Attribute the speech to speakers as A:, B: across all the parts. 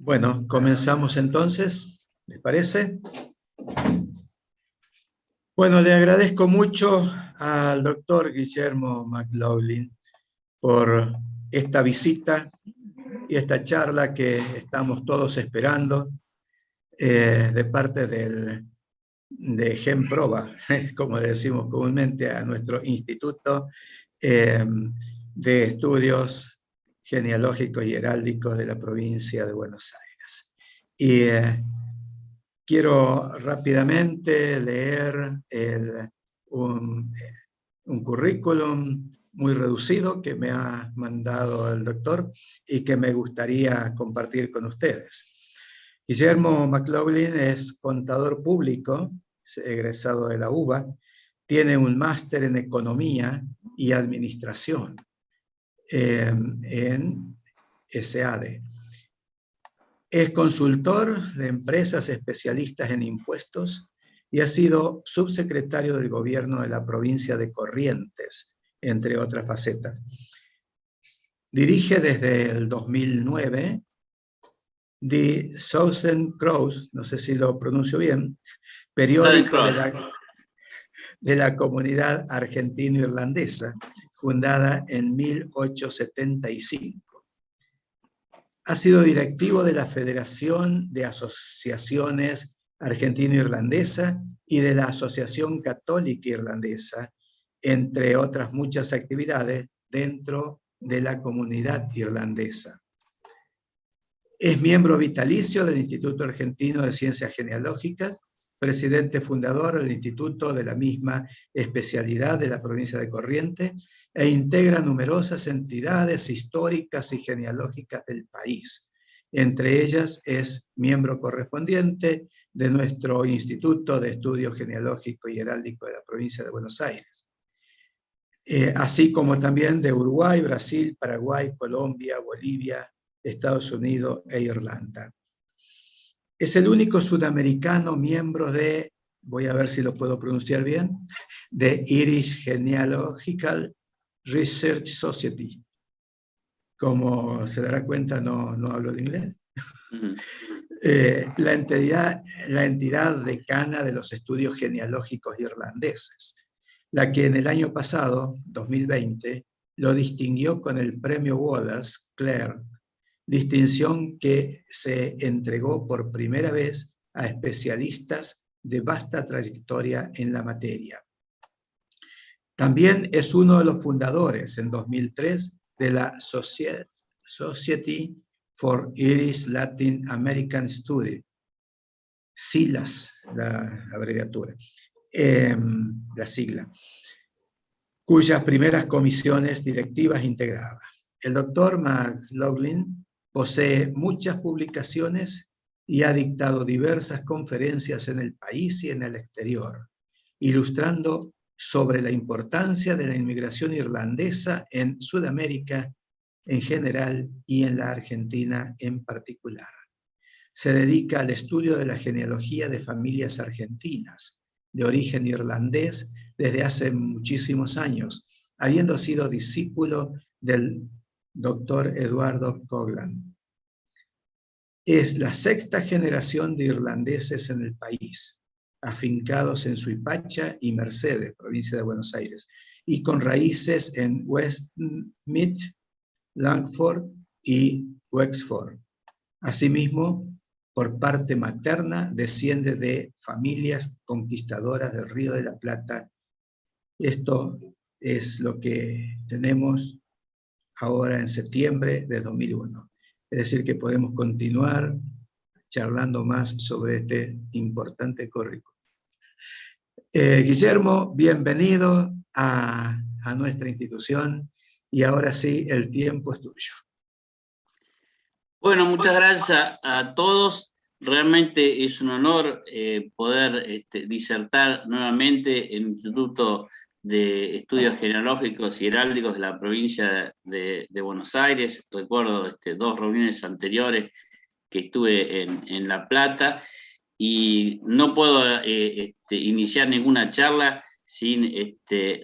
A: Bueno, comenzamos entonces, ¿les parece? Bueno, le agradezco mucho al doctor Guillermo McLaughlin por esta visita y esta charla que estamos todos esperando de parte de GenProba, como decimos comúnmente, a nuestro Instituto de Estudios Genealógicos y Heráldicos de la provincia de Buenos Aires. Y quiero rápidamente leer un currículum muy reducido que me ha mandado el doctor y que me gustaría compartir con ustedes. Guillermo McLaughlin es contador público, egresado de la UBA, tiene un máster en Economía y Administración en SADE. Es consultor de empresas especialistas en impuestos y ha sido subsecretario del gobierno de la provincia de Corrientes, entre otras facetas. Dirige desde el 2009 The Southern Cross, no sé si lo pronuncio bien, periódico de la comunidad argentino-irlandesa, fundada en 1875. Ha sido directivo de la Federación de Asociaciones Argentino-Irlandesa y de la Asociación Católica Irlandesa, entre otras muchas actividades dentro de la comunidad irlandesa. Es miembro vitalicio del Instituto Argentino de Ciencias Genealógicas, presidente fundador del instituto de la misma especialidad de la provincia de Corrientes, e integra numerosas entidades históricas y genealógicas del país. Entre ellas es miembro correspondiente de nuestro Instituto de Estudios Genealógicos y Heráldicos de la provincia de Buenos Aires, así como también de Uruguay, Brasil, Paraguay, Colombia, Bolivia, Estados Unidos e Irlanda. Es el único sudamericano miembro de, voy a ver si lo puedo pronunciar bien, de Irish Genealogical Research Society. Como se dará cuenta, no hablo de inglés. La entidad decana de los estudios genealógicos irlandeses, la que en el año pasado, 2020, lo distinguió con el premio Wallace Clare, distinción que se entregó por primera vez a especialistas de vasta trayectoria en la materia. También es uno de los fundadores, en 2003, de la Society for Irish Latin American Study, SILAS, la abreviatura, la sigla, cuyas primeras comisiones directivas integraba. El doctor McLaughlin posee muchas publicaciones y ha dictado diversas conferencias en el país y en el exterior, ilustrando sobre la importancia de la inmigración irlandesa en Sudamérica en general y en la Argentina en particular. Se dedica al estudio de la genealogía de familias argentinas de origen irlandés desde hace muchísimos años, habiendo sido discípulo del doctor Eduardo Coughlan. Es la sexta generación de irlandeses en el país, afincados en Suipacha y Mercedes, provincia de Buenos Aires, y con raíces en Westmeath, Langford y Wexford. Asimismo, por parte materna, desciende de familias conquistadoras del Río de la Plata. Esto es lo que tenemos ahora en septiembre de 2001. Es decir, que podemos continuar charlando más sobre este importante currículum. Guillermo, bienvenido a nuestra institución y ahora sí, el tiempo es tuyo.
B: Bueno, muchas gracias a todos. Realmente es un honor poder disertar nuevamente en el Instituto de Estudios Genealógicos y Heráldicos de la provincia de Buenos Aires. Recuerdo 2 reuniones anteriores que estuve en La Plata y no puedo iniciar ninguna charla sin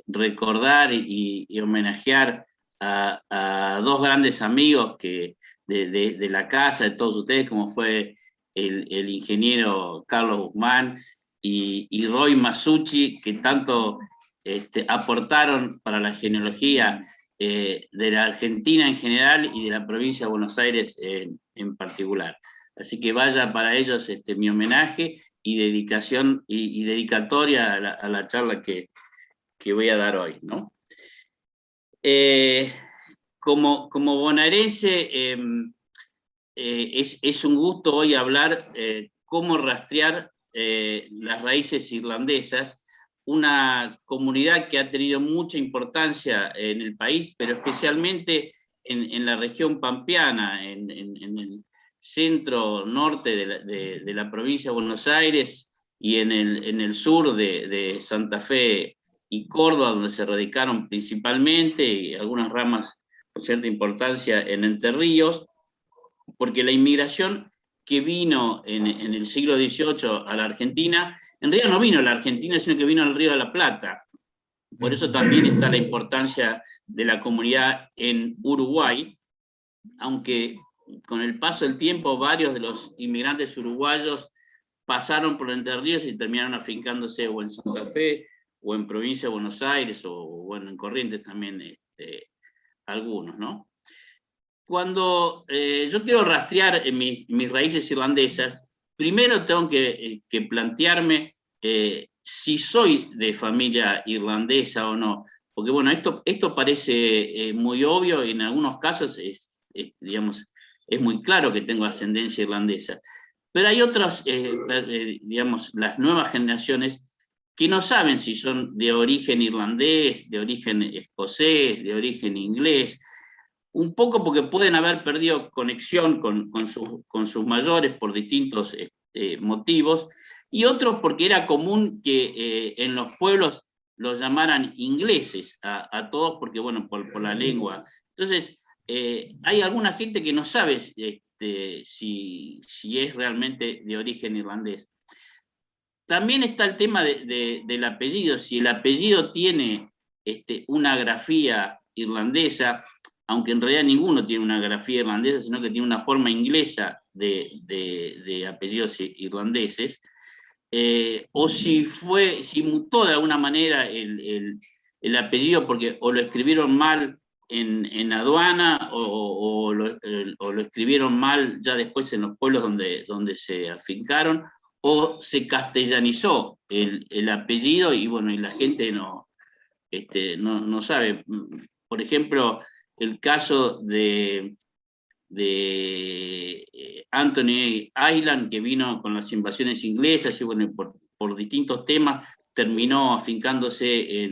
B: recordar y homenajear a dos grandes amigos de la casa, de todos ustedes, como fue el ingeniero Carlos Guzmán y Roy Masucci, que tanto aportaron para la genealogía de la Argentina en general y de la provincia de Buenos Aires en particular. Así que vaya para ellos mi homenaje y dedicación y dedicatoria a la charla que voy a dar hoy, ¿no? Como bonaerense, es un gusto hoy hablar cómo rastrear las raíces irlandesas, una comunidad que ha tenido mucha importancia en el país, pero especialmente en la región pampeana, en el centro norte de la provincia de Buenos Aires y en el sur de Santa Fe y Córdoba, donde se radicaron principalmente, y algunas ramas con cierta importancia en Entre Ríos, porque la inmigración que vino en el siglo XVIII a la Argentina, en realidad no vino a la Argentina, sino que vino al Río de la Plata. Por eso también está la importancia de la comunidad en Uruguay, aunque con el paso del tiempo varios de los inmigrantes uruguayos pasaron por Entre Ríos y terminaron afincándose o en Santa Fe, o en provincia de Buenos Aires, o bueno, en Corrientes también algunos, ¿no? Cuando yo quiero rastrear mis raíces irlandesas, primero tengo que plantearme si soy de familia irlandesa o no, porque bueno, esto parece muy obvio y en algunos casos digamos, es muy claro que tengo ascendencia irlandesa, pero hay otras, digamos, las nuevas generaciones que no saben si son de origen irlandés, de origen escocés, de origen inglés, un poco porque pueden haber perdido conexión con sus mayores por distintos motivos, y otros porque era común que en los pueblos los llamaran ingleses a todos, porque bueno, por la lengua. Entonces, hay alguna gente que no sabe si es realmente de origen irlandés. También está el tema del apellido. Si el apellido tiene una grafía irlandesa, aunque en realidad ninguno tiene una grafía irlandesa, sino que tiene una forma inglesa de apellidos irlandeses, o si mutó de alguna manera el apellido porque o lo escribieron mal en aduana o lo escribieron mal ya después en los pueblos donde se afincaron, o se castellanizó el apellido y bueno, y la gente no sabe. Por ejemplo, el caso de Anthony Island, que vino con las invasiones inglesas y bueno, por distintos temas terminó afincándose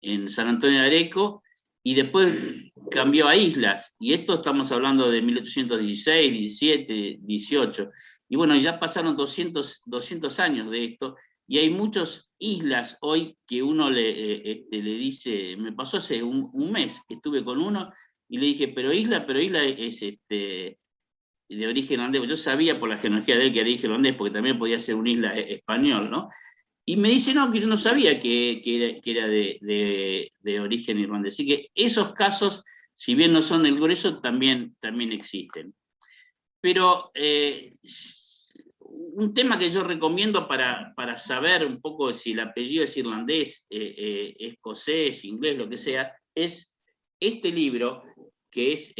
B: en San Antonio de Areco y después cambió a Islas, y esto estamos hablando de 1816, 17, 18, y bueno, ya pasaron 200 años de esto, y hay muchas islas hoy que uno le dice, me pasó hace un mes que estuve con uno, y le dije, pero isla es de origen irlandés. Yo sabía por la genealogía de él que era origen irlandés, porque también podía ser una isla español, ¿no? Y me dice, no, que yo no sabía que era de origen irlandés. Así que esos casos, si bien no son el grueso, también existen. Pero un tema que yo recomiendo para saber un poco si el apellido es irlandés, escocés, inglés, lo que sea, es este libro, que es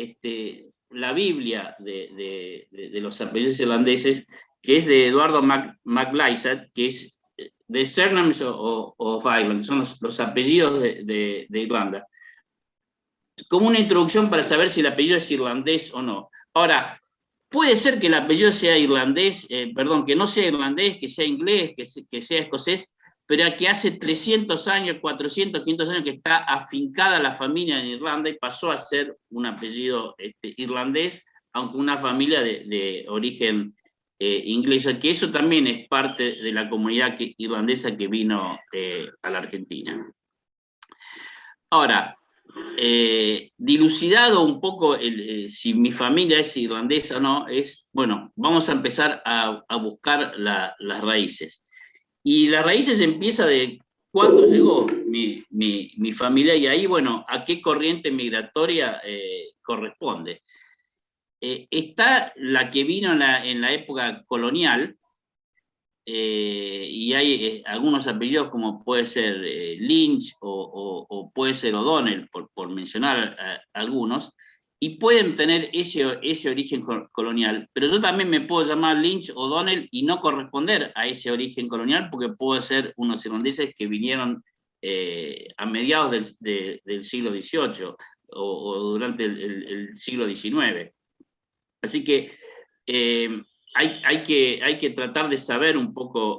B: la Biblia de los apellidos irlandeses, que es de Eduardo MacLeisad, que es The Surnames of Ireland, son los apellidos de Irlanda. Como una introducción para saber si el apellido es irlandés o no. Ahora, puede ser que el apellido sea irlandés, que no sea irlandés, que sea inglés, que sea escocés, pero que hace 300 años, 400, 500 años que está afincada la familia en Irlanda y pasó a ser un apellido irlandés, aunque una familia de origen inglesa, que eso también es parte de la comunidad irlandesa que vino a la Argentina. Ahora, dilucidado un poco si mi familia es irlandesa o no, bueno, vamos a empezar a buscar las raíces. Y las raíces empieza de cuándo llegó mi familia y ahí, bueno, a qué corriente migratoria corresponde. Está la que vino en la época colonial, y hay algunos apellidos como puede ser Lynch o puede ser O'Donnell, por mencionar algunos, y pueden tener ese origen colonial, pero yo también me puedo llamar Lynch, O'Donnell y no corresponder a ese origen colonial porque puedo ser unos irlandeses que vinieron a mediados del siglo XVIII o durante el siglo XIX. Así que hay que tratar de saber un poco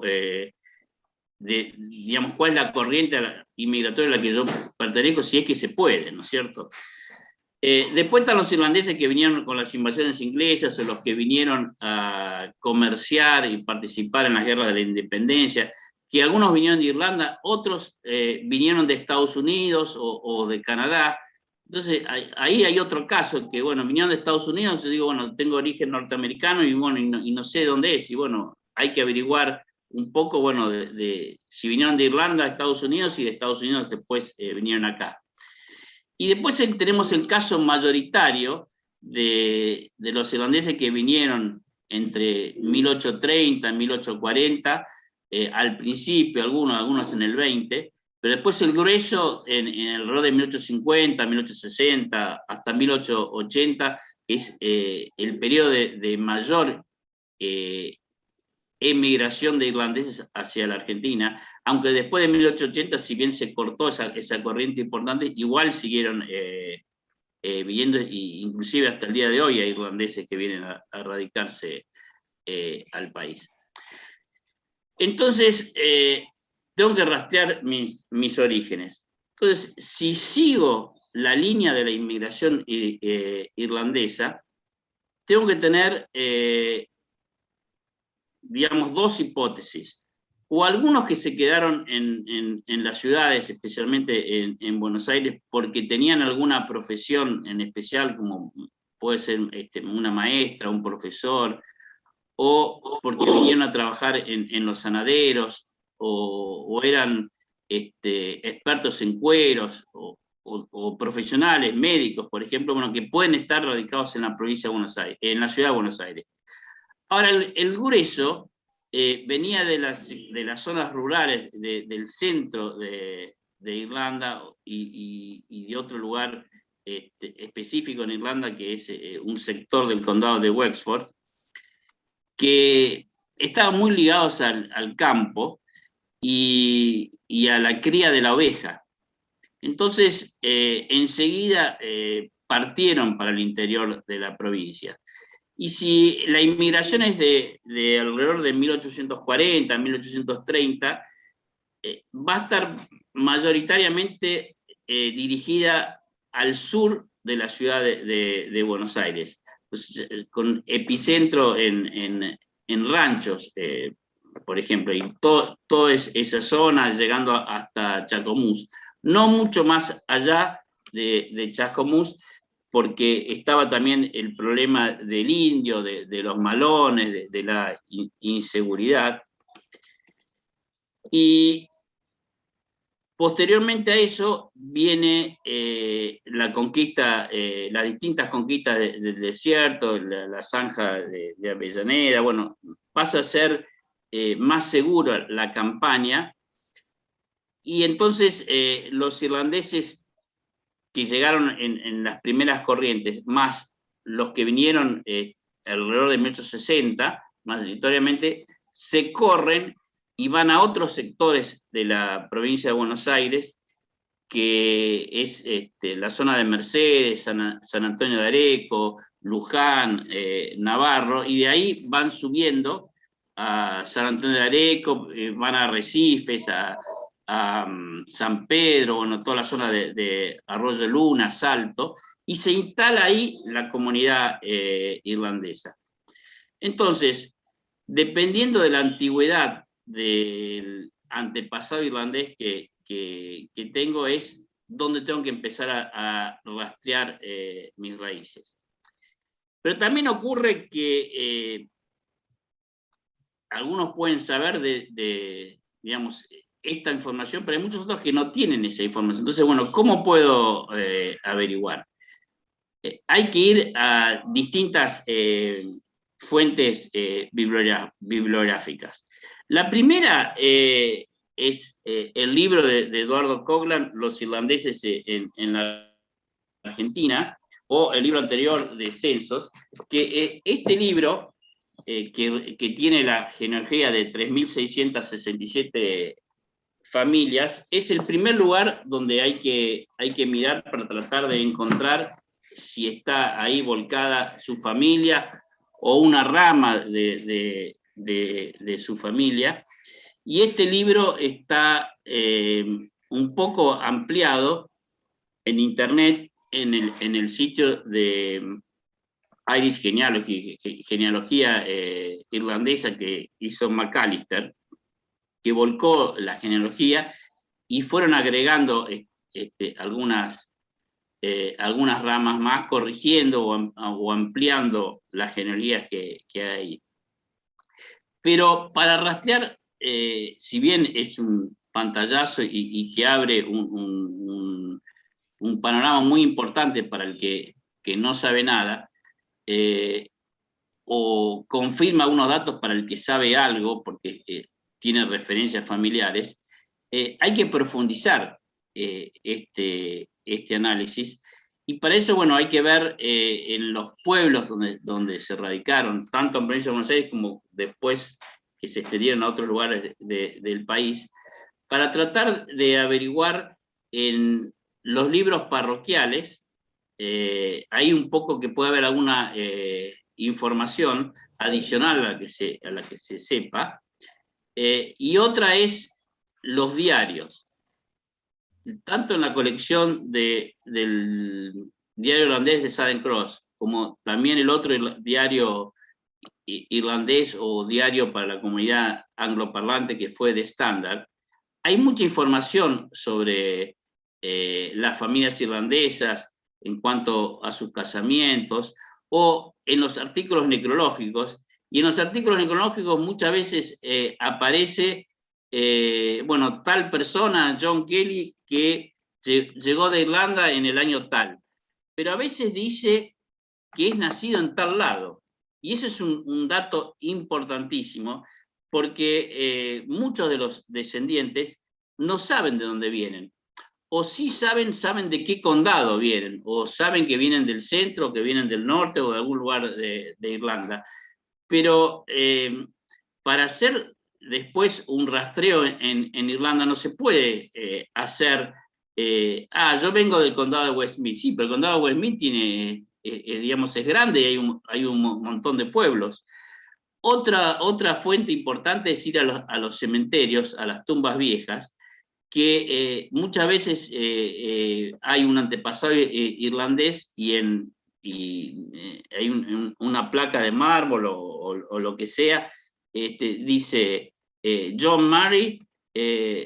B: digamos, cuál es la corriente inmigratoria a la que yo pertenezco, si es que se puede, ¿no es cierto? Después están los irlandeses que vinieron con las invasiones inglesas o los que vinieron a comerciar y participar en las guerras de la independencia, que algunos vinieron de Irlanda, otros vinieron de Estados Unidos o de Canadá. Entonces, ahí hay otro caso, que bueno, vinieron de Estados Unidos, yo digo, bueno, tengo origen norteamericano y bueno, y no sé dónde es, y bueno, hay que averiguar un poco, bueno, si vinieron de Irlanda a Estados Unidos y de Estados Unidos después vinieron acá. Y después tenemos el caso mayoritario de los irlandeses que vinieron entre 1830 y 1840, al principio, algunos en el 20, pero después el grueso en alrededor de 1850, 1860, hasta 1880, que es el periodo de mayor emigración de irlandeses hacia la Argentina, aunque después de 1880, si bien se cortó esa corriente importante, igual siguieron viniendo, inclusive hasta el día de hoy hay irlandeses que vienen a radicarse al país. Entonces, tengo que rastrear mis orígenes. Entonces, si sigo la línea de la inmigración irlandesa, tengo que tener digamos, dos hipótesis. O algunos que se quedaron en las ciudades, especialmente en Buenos Aires, porque tenían alguna profesión en especial, como puede ser una maestra, un profesor, o porque vinieron a trabajar en los sanaderos, o eran expertos en cueros, o profesionales, médicos, por ejemplo, bueno, que pueden estar radicados en la provincia de Buenos Aires, en la ciudad de Buenos Aires. Ahora, el grueso venía de las zonas rurales del centro de Irlanda y de otro lugar específico en Irlanda, que es un sector del condado de Wexford, que estaban muy ligados al campo y a la cría de la oveja. Entonces, enseguida partieron para el interior de la provincia. Y si la inmigración es de alrededor de 1840, 1830, va a estar mayoritariamente dirigida al sur de la ciudad de Buenos Aires, pues, con epicentro en ranchos, por ejemplo, y toda esa zona llegando hasta Chascomús. No mucho más allá de Chascomús, porque estaba también el problema del indio, de los malones, de la inseguridad. Y posteriormente a eso viene la conquista, las distintas conquistas del desierto, la zanja de Avellaneda, bueno, pasa a ser más segura la campaña, y entonces los irlandeses que llegaron en las primeras corrientes, más los que vinieron alrededor de 1860, mayoritariamente, se corren y van a otros sectores de la provincia de Buenos Aires, que es la zona de Mercedes, San Antonio de Areco, Luján, Navarro, y de ahí van subiendo a San Antonio de Areco, van a Arrecifes, a San Pedro, bueno, toda la zona de Arroyo Luna, Salto, y se instala ahí la comunidad irlandesa. Entonces, dependiendo de la antigüedad del antepasado irlandés que tengo, es donde tengo que empezar a rastrear mis raíces. Pero también ocurre que algunos pueden saber digamos, esta información, pero hay muchos otros que no tienen esa información. Entonces, bueno, ¿cómo puedo averiguar? Hay que ir a distintas fuentes bibliográficas. La primera es el libro de Eduardo Coughlan, Los irlandeses en la Argentina, o el libro anterior de Censos, que este libro, que tiene la genealogía de 3.667 familias, es el primer lugar donde hay que mirar para tratar de encontrar si está ahí volcada su familia o una rama de su familia. Y este libro está un poco ampliado en internet, en el sitio de Irish genealogía irlandesa que hizo McAllister, que volcó la genealogía y fueron agregando algunas ramas más, corrigiendo o ampliando las genealogías que hay. Pero para rastrear, si bien es un pantallazo y que abre un panorama muy importante para el que no sabe nada, o confirma unos datos para el que sabe algo, porque tiene referencias familiares, hay que profundizar este análisis, y para eso, bueno, hay que ver en los pueblos donde se radicaron, tanto en Provincia de Buenos Aires como después que se extendieron a otros lugares del país, para tratar de averiguar en los libros parroquiales, hay un poco que puede haber alguna información adicional a la que se sepa, y otra es los diarios. Tanto en la colección del diario irlandés de Southern Cross, como también el otro diario irlandés o diario para la comunidad angloparlante que fue The Standard, hay mucha información sobre las familias irlandesas en cuanto a sus casamientos, o en los artículos necrológicos, y en los artículos necrológicos muchas veces aparece, bueno, tal persona, John Kelly, que llegó de Irlanda en el año tal, pero a veces dice que es nacido en tal lado, y eso es un dato importantísimo, porque muchos de los descendientes no saben de dónde vienen, o sí saben de qué condado vienen, o saben que vienen del centro, que vienen del norte o de algún lugar de Irlanda. Pero para hacer después un rastreo en Irlanda no se puede hacer, yo vengo del condado de Westmeath, sí, pero el condado de Westmeath tiene, digamos, es grande y hay un montón de pueblos. Otra fuente importante es ir a los cementerios, a las tumbas viejas, que muchas veces hay un antepasado irlandés y hay una placa de mármol o lo que sea, dice John Murray,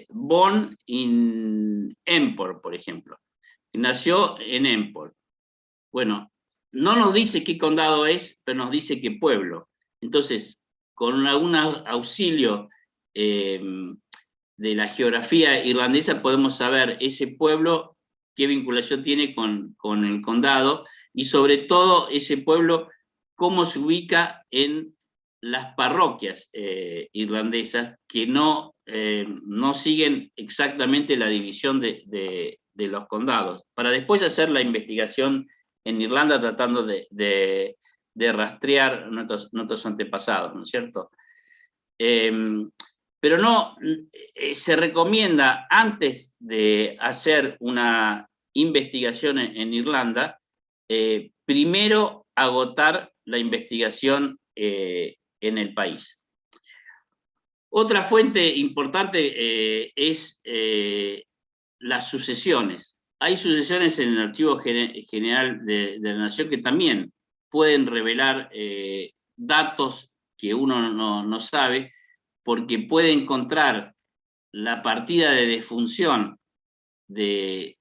B: born in Empor, por ejemplo. Nació en Empor. Bueno, no nos dice qué condado es, pero nos dice qué pueblo. Entonces, con algún auxilio de la geografía irlandesa podemos saber ese pueblo qué vinculación tiene con el condado, y sobre todo ese pueblo cómo se ubica en las parroquias irlandesas que no siguen exactamente la división de los condados, para después hacer la investigación en Irlanda tratando de rastrear nuestros antepasados, ¿no es cierto? Pero no, se recomienda, antes de hacer una investigación en Irlanda, primero agotar la investigación en el país. Otra fuente importante es las sucesiones. Hay sucesiones en el Archivo General de la Nación que también pueden revelar datos que uno no sabe, porque puede encontrar la partida de defunción de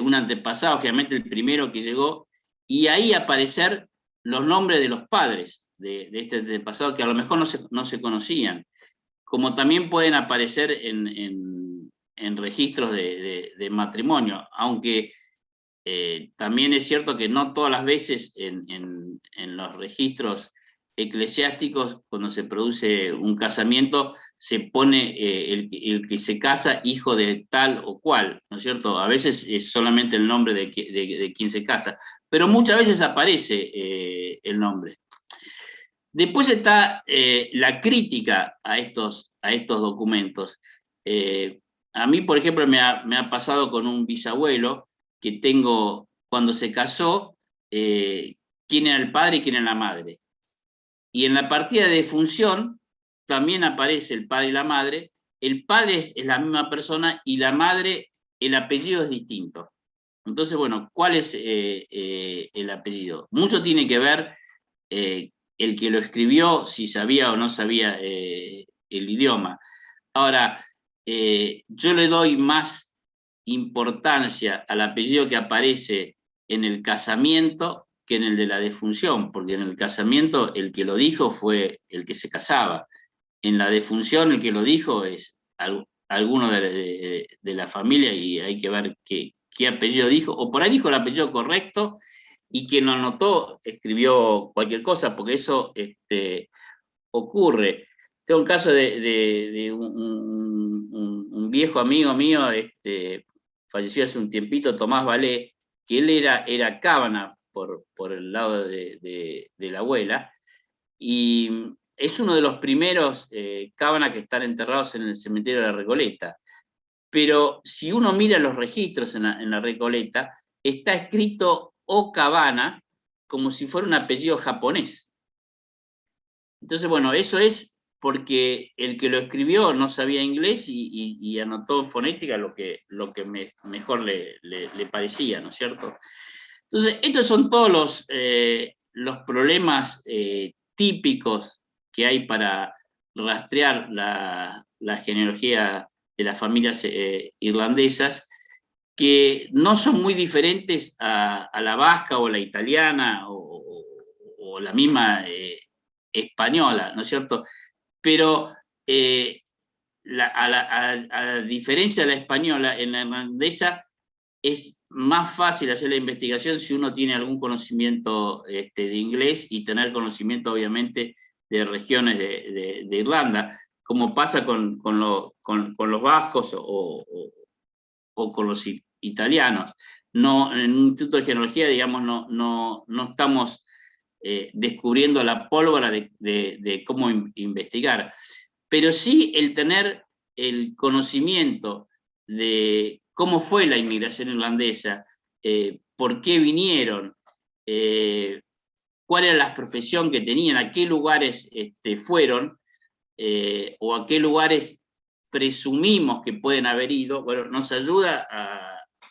B: un antepasado, generalmente el primero que llegó, y ahí aparecer los nombres de los padres de este antepasado que a lo mejor no se conocían, como también pueden aparecer en en registros de matrimonio, aunque también es cierto que no todas las veces en los registros eclesiásticos, cuando se produce un casamiento, se pone el que se casa hijo de tal o cual, ¿no es cierto? A veces es solamente el nombre de quien se casa, pero muchas veces aparece el nombre. Después está la crítica a estos documentos. A mí, por ejemplo, me ha pasado con un bisabuelo que tengo, cuando se casó, quién era el padre y quién era la madre. Y en la partida de defunción también aparece el padre y la madre. El padre es la misma persona y la madre, el apellido es distinto. Entonces, bueno, ¿cuál es el apellido? Mucho tiene que ver el que lo escribió, si sabía o no sabía el idioma. Ahora, yo le doy más importancia al apellido que aparece en el casamiento que en el de la defunción, porque en el casamiento el que lo dijo fue el que se casaba. En la defunción el que lo dijo es alguno de la familia y hay que ver qué apellido dijo, o por ahí dijo el apellido correcto y quien lo anotó escribió cualquier cosa, porque eso ocurre. Tengo un caso de un viejo amigo mío, falleció hace un tiempito, Tomás Valé, que él era cábana por el lado de la abuela, y es uno de los primeros cábana que están enterrados en el cementerio de la Recoleta. Pero si uno mira los registros en la Recoleta, está escrito Okabana como si fuera un apellido japonés. Entonces, bueno, eso es porque el que lo escribió no sabía inglés y anotó en fonética lo que mejor le parecía, ¿no es cierto? Entonces, estos son todos los problemas típicos que hay para rastrear la genealogía de las familias irlandesas, que no son muy diferentes a la vasca o la italiana o la misma española, ¿no es cierto? Pero a diferencia de la española, en la irlandesa es más fácil hacer la investigación si uno tiene algún conocimiento de inglés y tener conocimiento, obviamente, de regiones de Irlanda, como pasa con los vascos o con los italianos. No, en un instituto de genealogía, digamos, no estamos descubriendo la pólvora de cómo investigar, pero sí el tener el conocimiento de cómo fue la inmigración irlandesa, por qué vinieron, cuál era la profesión que tenían, a qué lugares fueron, o a qué lugares presumimos que pueden haber ido, bueno, nos ayuda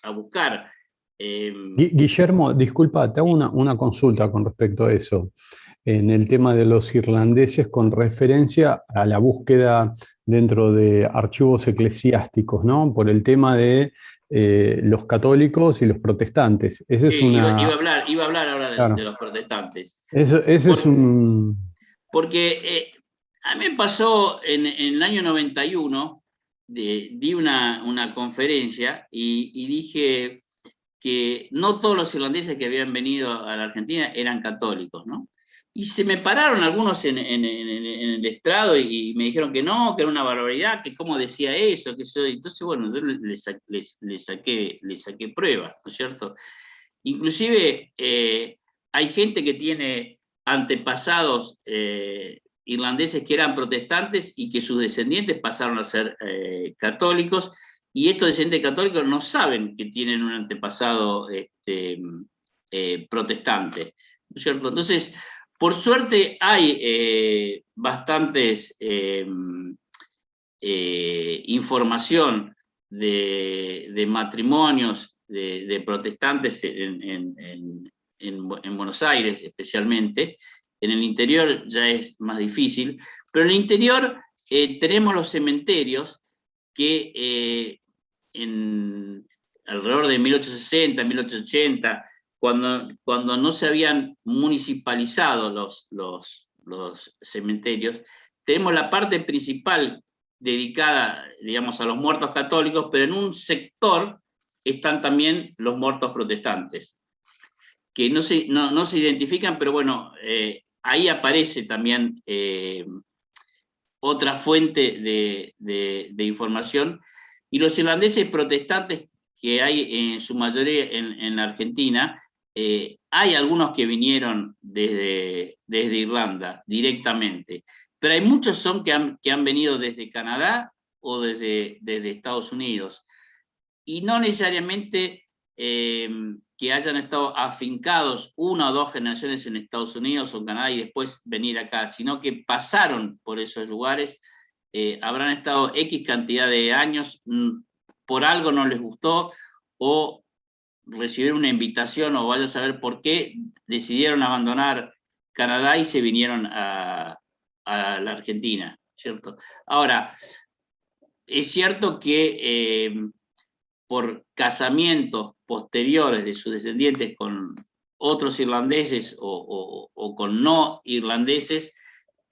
B: a buscar.
C: Guillermo, disculpa, te hago una consulta con respecto a eso. En el tema de los irlandeses con referencia a la búsqueda dentro de archivos eclesiásticos, ¿no? Por el tema de los católicos y los protestantes. Ese es una...
B: iba a hablar ahora
C: claro,
B: de los protestantes.
C: ese es un...
B: Porque a mí me pasó en el año 91, di una conferencia y dije que no todos los irlandeses que habían venido a la Argentina eran católicos, ¿no? Y se me pararon algunos en el estrado y me dijeron que no, que era una barbaridad, que cómo decía eso, que eso. Entonces, bueno, yo les saqué pruebas, ¿no es cierto? Inclusive hay gente que tiene antepasados irlandeses que eran protestantes y que sus descendientes pasaron a ser católicos, y estos descendientes católicos no saben que tienen un antepasado protestante, ¿no es cierto? Entonces, por suerte hay bastantes información de matrimonios de protestantes en Buenos Aires especialmente. En el interior ya es más difícil, pero en el interior tenemos los cementerios que alrededor de 1860, 1880, cuando no se habían municipalizado los cementerios, tenemos la parte principal dedicada, digamos, a los muertos católicos, pero en un sector están también los muertos protestantes, que no se identifican, pero bueno, ahí aparece también otra fuente de información. Y los irlandeses protestantes que hay en su mayoría en la Argentina, hay algunos que vinieron desde Irlanda directamente, pero hay muchos que han venido desde Canadá o desde Estados Unidos, y no necesariamente que hayan estado afincados 1 o 2 generaciones en Estados Unidos o Canadá y después venir acá, sino que pasaron por esos lugares, habrán estado X cantidad de años, por algo no les gustó, o recibieron una invitación, o vaya a saber por qué, decidieron abandonar Canadá y se vinieron a la Argentina, ¿cierto? Ahora, es cierto que por casamientos posteriores de sus descendientes con otros irlandeses o con no irlandeses,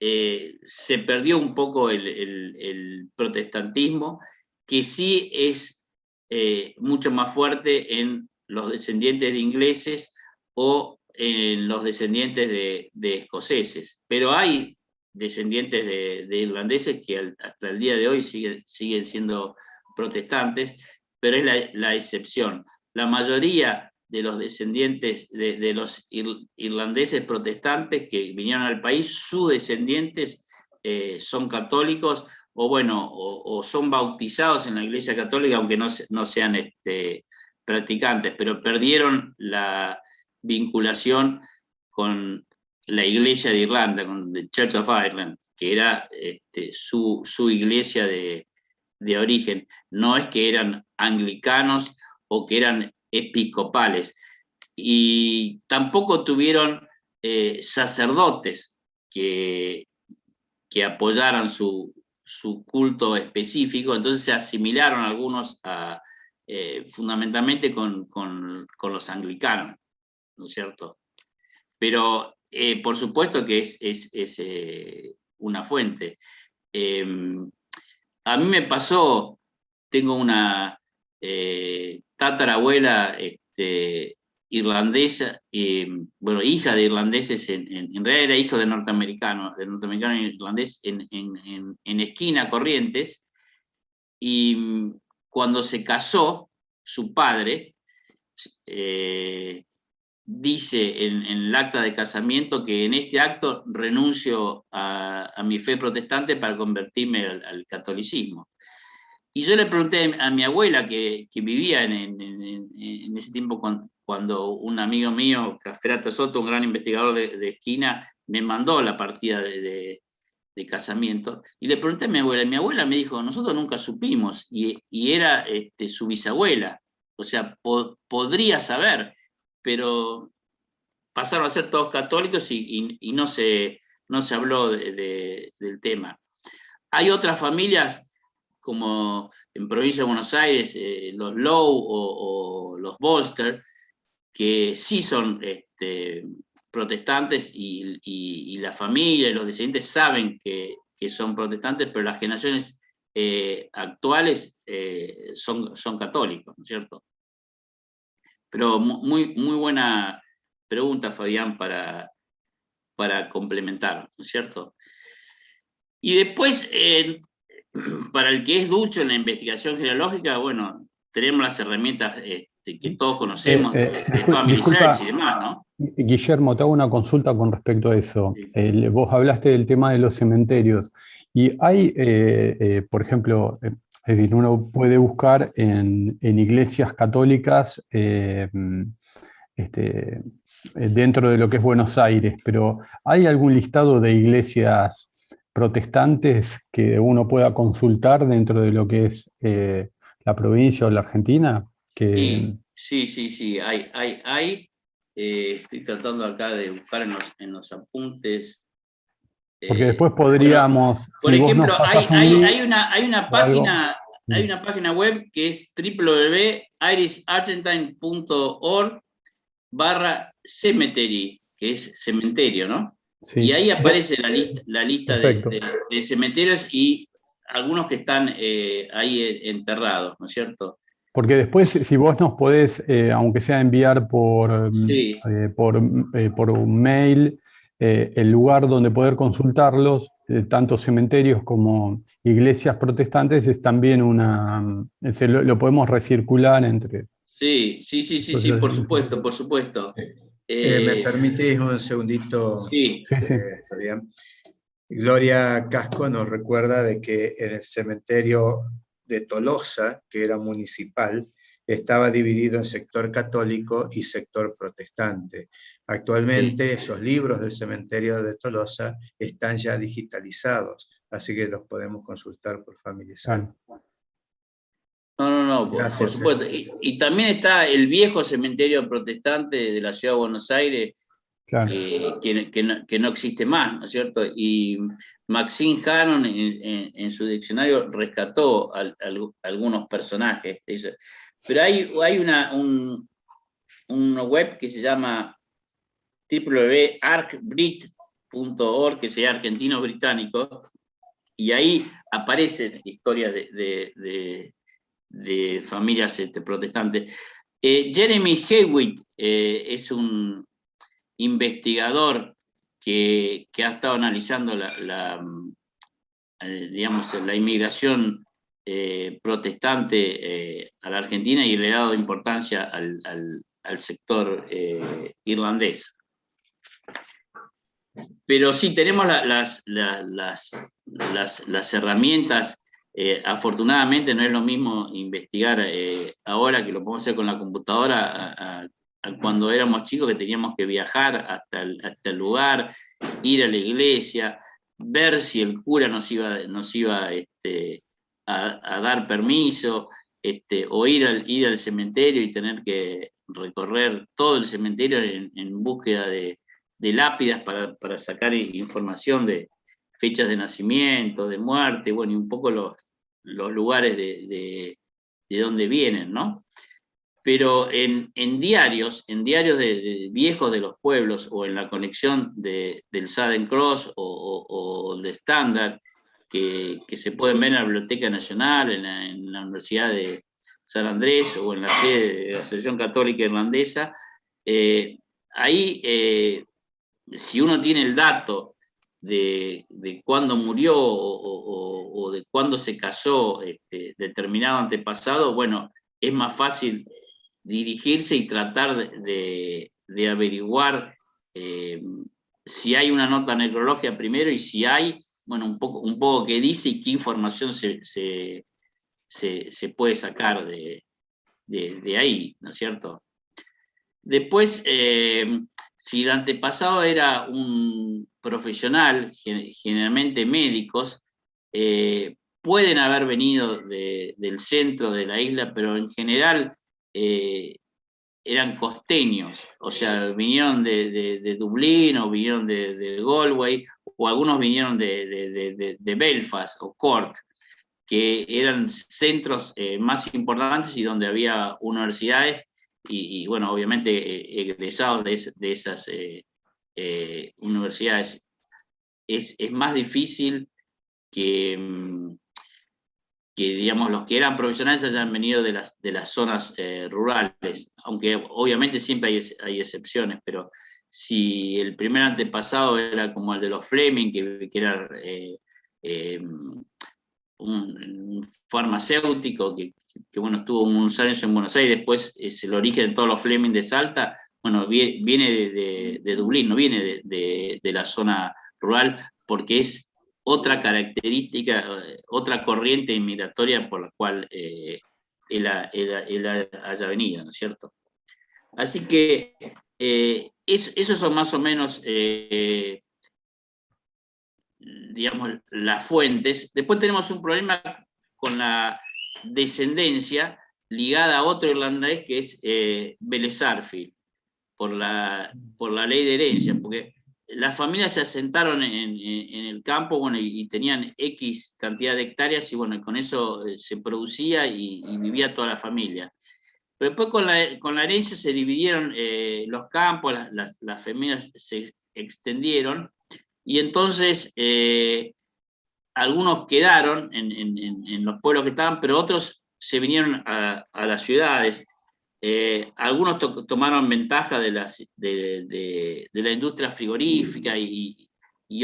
B: se perdió un poco el protestantismo, que sí es mucho más fuerte en los descendientes de ingleses o en los descendientes de escoceses. Pero hay descendientes de irlandeses que hasta el día de hoy siguen siendo protestantes, pero es la excepción. La mayoría de los descendientes de los irlandeses protestantes que vinieron al país, sus descendientes son católicos, o bueno, o son bautizados en la Iglesia Católica, aunque no sean practicantes, pero perdieron la vinculación con la Iglesia de Irlanda, con the Church of Ireland, que era su iglesia de origen. No es que eran anglicanos o que eran episcopales, y tampoco tuvieron sacerdotes que apoyaran su culto específico, entonces se asimilaron algunos fundamentalmente con los anglicanos, ¿no es cierto? Pero por supuesto que es una fuente. A mí me pasó, tengo una tatarabuela irlandesa, bueno, hija de irlandeses, en realidad era hijo de norteamericano y irlandés en Esquina, Corrientes, y cuando se casó, su padre dice en el acta de casamiento que en este acto renuncio a mi fe protestante para convertirme al catolicismo. Y yo le pregunté a mi abuela, que vivía en ese tiempo, cuando un amigo mío, Caferato Soto, un gran investigador de Esquina, me mandó la partida de casamiento, y le pregunté a mi abuela me dijo, nosotros nunca supimos, y era su bisabuela, o sea, podría saber, pero pasaron a ser todos católicos y no se habló del tema. Hay otras familias, como en provincia de Buenos Aires, los Low o los Bolster, que sí son protestantes, y la familia y los descendientes saben que son protestantes, pero las generaciones actuales son católicos, ¿no es cierto? Pero muy buena pregunta, Fabián, para complementar, ¿no es cierto? Y después, para el que es ducho en la investigación genealógica, bueno, tenemos las herramientas que todos conocemos, de Family Search y demás, ¿no?
C: Guillermo, te hago una consulta con respecto a eso. Sí. Vos hablaste del tema de los cementerios, y hay, por ejemplo, es decir, uno puede buscar en iglesias católicas dentro de lo que es Buenos Aires, pero ¿hay algún listado de iglesias protestantes que uno pueda consultar dentro de lo que es la provincia o la Argentina?
B: Sí, hay. Estoy tratando acá de buscar en los apuntes.
C: Porque después podríamos...
B: Por ejemplo, hay una página web que es www.irisargentine.org/cemetery, que es cementerio, ¿no? Sí. Y ahí aparece la lista de cementerios, y algunos que están ahí enterrados, ¿no es cierto?
C: Porque después, si vos nos podés, aunque sea enviar
B: Sí.
C: por un mail, el lugar donde poder consultarlos, tanto cementerios como iglesias protestantes, es también lo podemos recircular entre...
B: Sí, por supuesto, por supuesto.
A: ¿Me permitís un segundito,
B: Sí,
C: Sí, sí.
A: Fabián? Gloria Casco nos recuerda de que en el cementerio de Tolosa, que era municipal, estaba dividido en sector católico y sector protestante. Actualmente esos libros del cementerio de Tolosa están ya digitalizados, así que los podemos consultar por familiarizar.
C: Claro.
B: no, por
A: Gracias.
B: supuesto. Y también está el viejo cementerio protestante de la ciudad de Buenos Aires,
C: Claro.
B: que no existe más, ¿no es cierto? Y Maxine Hannon en su diccionario rescató algunos personajes. Pero hay una web que se llama www.arcbrit.org, que sería argentino británico, y ahí aparecen historias de familias protestantes. Jeremy Hewitt es un investigador que ha estado analizando digamos, la inmigración protestante a la Argentina, y le ha dado importancia al sector irlandés. Pero sí, tenemos las herramientas. Afortunadamente no es lo mismo investigar ahora, que lo podemos hacer con la computadora, a cuando éramos chicos, que teníamos que viajar hasta el lugar, ir a la iglesia, ver si el cura nos iba a dar permiso, o ir al cementerio y tener que recorrer todo el cementerio en búsqueda de lápidas para sacar información de fechas de nacimiento, de muerte, bueno, y un poco los lugares de donde vienen, ¿no? Pero en diarios de viejos de los pueblos, o en la conexión del Southern Cross o de Standard, que se pueden ver en la Biblioteca Nacional, en la Universidad de San Andrés, o en la sede de la Asociación Católica Irlandesa, ahí, si uno tiene el dato de cuándo murió o de cuándo se casó determinado antepasado, bueno, es más fácil dirigirse y tratar de averiguar si hay una nota necrológica primero, y si hay, bueno, un poco qué dice y qué información se puede sacar de ahí, ¿no es cierto? Después, si el antepasado era un profesional, generalmente médicos, pueden haber venido del centro de la isla, pero en general eran costeños, o sea, vinieron de Dublín, o vinieron de Galway, o algunos vinieron de Belfast o Cork, que eran centros más importantes y donde había universidades, y bueno, obviamente egresados de esas universidades. Es más difícil que, digamos, los que eran profesionales hayan venido de las zonas rurales, aunque obviamente siempre hay excepciones, pero si el primer antepasado era como el de los Fleming, que era un farmacéutico que bueno, estuvo unos años en Buenos Aires, después es el origen de todos los Fleming de Salta, bueno, viene de Dublín, no viene de la zona rural, porque es otra característica, otra corriente inmigratoria por la cual él haya venido, ¿no es cierto? Así que esos son más o menos digamos, las fuentes. Después tenemos un problema con la descendencia ligada a otro irlandés, que es Vélez Sarsfield, por la ley de herencia, porque las familias se asentaron en el campo, bueno, y tenían X cantidad de hectáreas, y bueno, con eso se producía y vivía toda la familia. Pero después con la herencia se dividieron los campos, las familias se extendieron, y entonces algunos quedaron en los pueblos que estaban, pero otros se vinieron a las ciudades. Algunos tomaron ventaja de la industria frigorífica y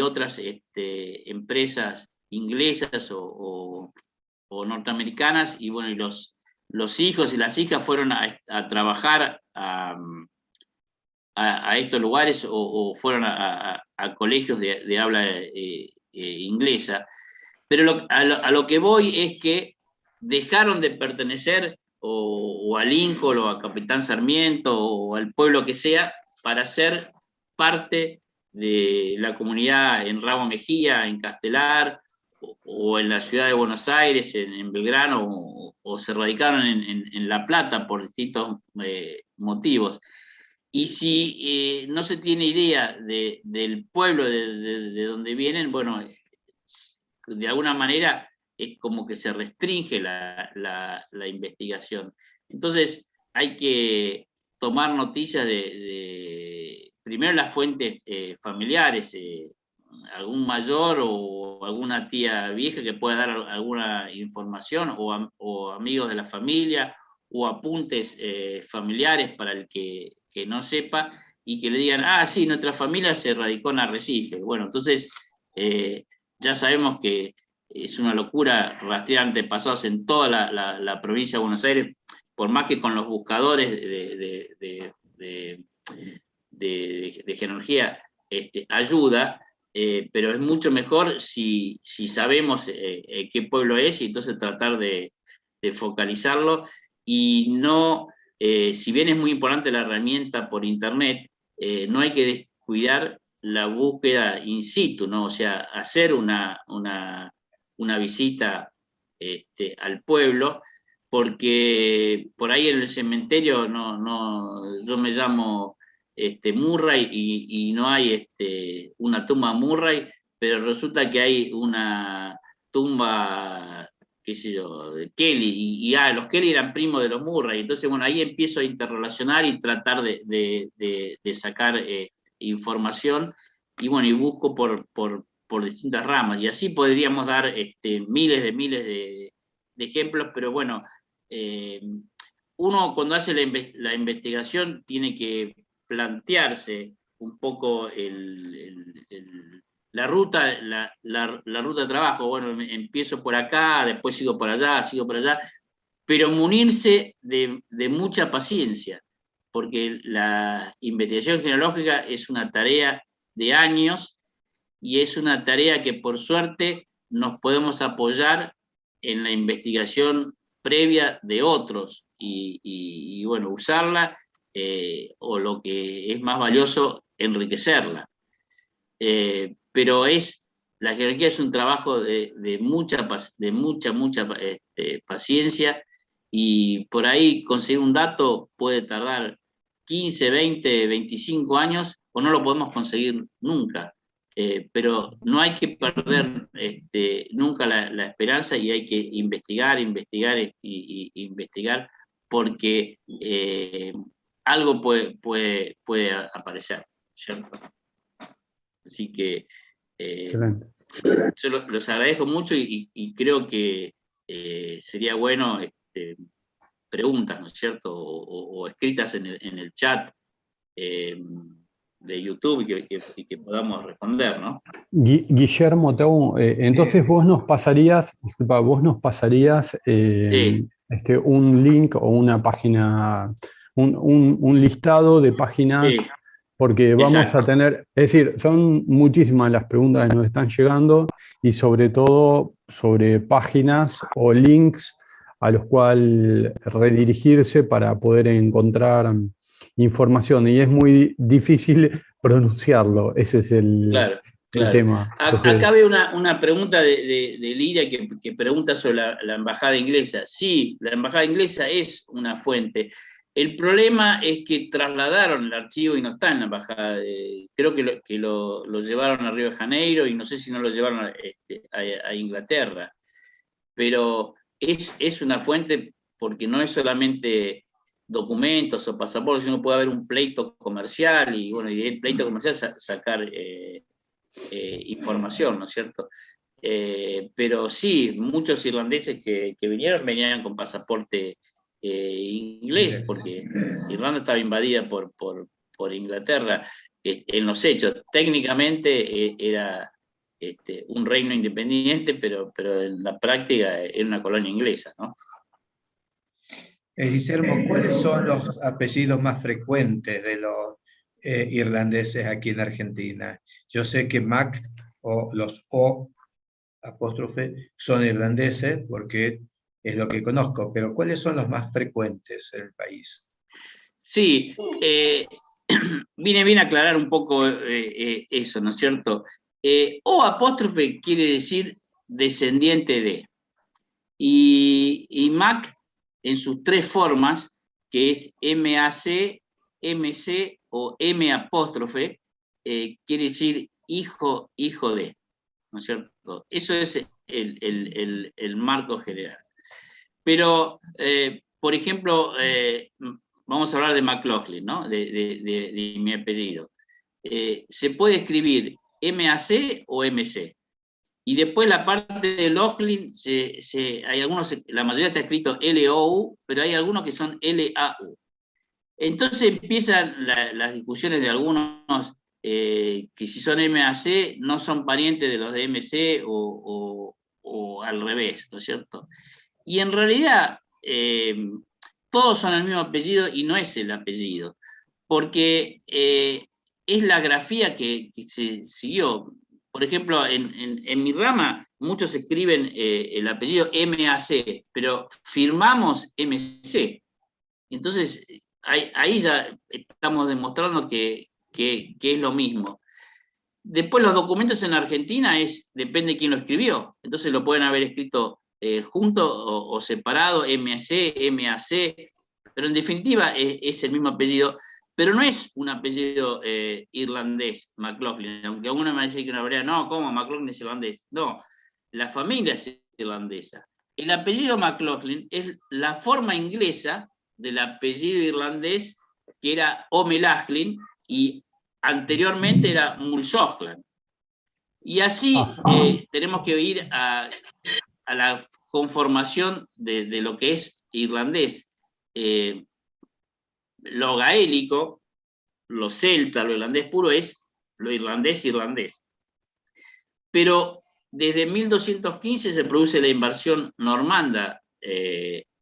B: otras empresas inglesas o norteamericanas, y bueno, y los hijos y las hijas fueron a trabajar a estos lugares o fueron a colegios de habla inglesa. Pero a lo que voy es que dejaron de pertenecer o a Lincoln o a Capitán Sarmiento o al pueblo que sea para ser parte de la comunidad en Ramos Mejía, en Castelar o en la ciudad de Buenos Aires, en Belgrano, o se radicaron en La Plata por distintos motivos. Y si no se tiene idea del pueblo de donde vienen, bueno, de alguna manera es como que se restringe la investigación. Entonces hay que tomar noticias primero las fuentes familiares, algún mayor o alguna tía vieja que pueda dar alguna información, o amigos de la familia, o apuntes familiares para el que no sepa, y que le digan, ah, sí, nuestra familia se radicó en Arrecife. Bueno, entonces ya sabemos que es una locura rastrear antepasados en toda la provincia de Buenos Aires, por más que con los buscadores de genealogía ayuda, pero es mucho mejor si sabemos qué pueblo es, y entonces tratar de focalizarlo, y no, si bien es muy importante la herramienta por internet, no hay que descuidar la búsqueda in situ, ¿no? O sea, hacer una visita al pueblo, porque por ahí en el cementerio yo me llamo Murray y no hay una tumba Murray, pero resulta que hay una tumba, qué sé yo, de Kelly, y los Kelly eran primos de los Murray. Entonces, bueno, ahí empiezo a interrelacionar y tratar de sacar información, y bueno, y busco por distintas ramas, y así podríamos dar miles de ejemplos, pero bueno, uno cuando hace la investigación tiene que plantearse un poco la ruta de trabajo. Bueno, empiezo por acá, después sigo por allá, pero munirse de mucha paciencia, porque la investigación genealógica es una tarea de años, y es una tarea que por suerte nos podemos apoyar en la investigación previa de otros, y bueno, usarla, o lo que es más valioso, enriquecerla. Pero la genealogía es un trabajo de mucha paciencia, y por ahí conseguir un dato puede tardar 15, 20, 25 años, o no lo podemos conseguir nunca. Pero no hay que perder nunca la esperanza, y hay que investigar y investigar, porque algo puede aparecer, ¿cierto? Así que yo los agradezco mucho, y creo que sería bueno preguntas, ¿no es cierto? O escritas en el chat de YouTube, y que podamos responder, ¿no?
C: Guillermo, entonces vos nos pasarías
B: Sí.
C: Un link o una página, un listado de páginas,
B: Sí.
C: porque vamos
B: Exacto.
C: a tener, es decir, son muchísimas las preguntas que nos están llegando, y sobre todo sobre páginas o links a los cuales redirigirse para poder encontrar información, y es muy difícil pronunciarlo, ese es
B: Claro.
C: el tema. Entonces,
B: Acá veo una pregunta de Lidia que pregunta sobre la embajada inglesa. Sí, la embajada inglesa es una fuente. El problema es que trasladaron el archivo y no está en la embajada. Creo que lo llevaron a Río de Janeiro, y no sé si no lo llevaron a Inglaterra. Pero es una fuente, porque no es solamente documentos o pasaportes, sino puede haber un pleito comercial, y bueno, y del pleito comercial sacar información, ¿no es cierto? Pero sí, muchos irlandeses que vinieron venían con pasaporte inglés, porque Irlanda estaba invadida por Inglaterra. En los hechos, técnicamente era un reino independiente, pero en la práctica era una colonia inglesa, ¿no?
A: Guillermo, ¿cuáles son los apellidos más frecuentes de los irlandeses aquí en Argentina? Yo sé que Mac o los O apóstrofe son irlandeses porque es lo que conozco, pero ¿cuáles son los más frecuentes en el país?
B: Sí, vine bien a aclarar un poco eso, ¿no es cierto? O apóstrofe quiere decir descendiente de. Y Mac, en sus tres formas, que es MAC, MC o M apóstrofe, quiere decir hijo de, ¿no es cierto? Eso es el marco general. Pero, por ejemplo, vamos a hablar de McLaughlin, ¿no? De mi apellido. Se puede escribir MAC o MC. Y después la parte de Laughlin, hay algunos, la mayoría está escrito LOU, pero hay algunos que son LAU. Entonces empiezan las discusiones de algunos que si son MAC no son parientes de los de MC o al revés, ¿no es cierto? Y en realidad todos son el mismo apellido y no es el apellido, porque es la grafía que se siguió. Por ejemplo, en mi rama muchos escriben el apellido MAC, pero firmamos MC. Entonces, ahí ya estamos demostrando que es lo mismo. Después los documentos en Argentina depende de quién lo escribió. Entonces lo pueden haber escrito junto o separado, MAC, MAC, pero en definitiva es el mismo apellido. Pero no es un apellido irlandés, McLaughlin, aunque uno me dice que una verdad, no, ¿cómo? McLaughlin es irlandés. No, la familia es irlandesa. El apellido McLaughlin es la forma inglesa del apellido irlandés, que era O'Melaghlin, y anteriormente era Mulsochlan. Y así tenemos que ir a la conformación de lo que es irlandés. Lo gaélico, lo celta, lo irlandés puro es lo irlandés. Pero desde 1215 se produce la invasión normanda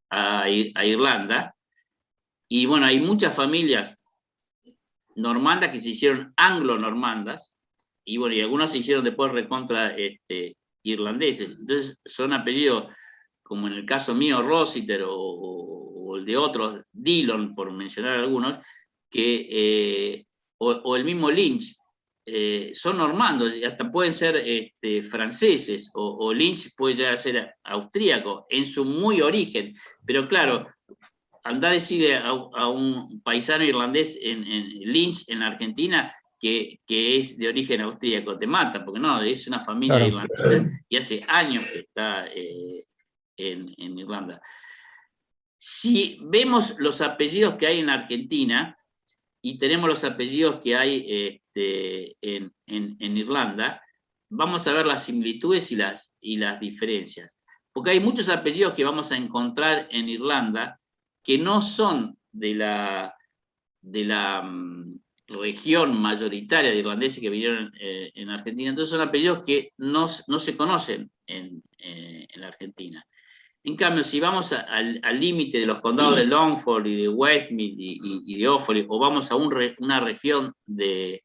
B: a Irlanda, y bueno, hay muchas familias normandas que se hicieron anglo-normandas, y bueno, y algunas se hicieron después recontra irlandeses. Entonces son apellidos, como en el caso mío, Rossiter, o el de otros, Dillon, por mencionar algunos, o el mismo Lynch, son normandos, y hasta pueden ser franceses, o Lynch puede llegar a ser austríaco, en su muy origen. Pero claro, andá a decirle a un paisano irlandés en Lynch, en Argentina, que es de origen austríaco, te mata, porque no, es una familia irlandesa, y hace años que está en Irlanda. Si vemos los apellidos que hay en Argentina, y tenemos los apellidos que hay en Irlanda, vamos a ver las similitudes y las diferencias. Porque hay muchos apellidos que vamos a encontrar en Irlanda que no son de la región mayoritaria de irlandeses que vinieron en Argentina. Entonces son apellidos que no se conocen en Argentina. En cambio, si vamos al límite de los condados de Longford y de Westmeath y de Offaly, o vamos a una región de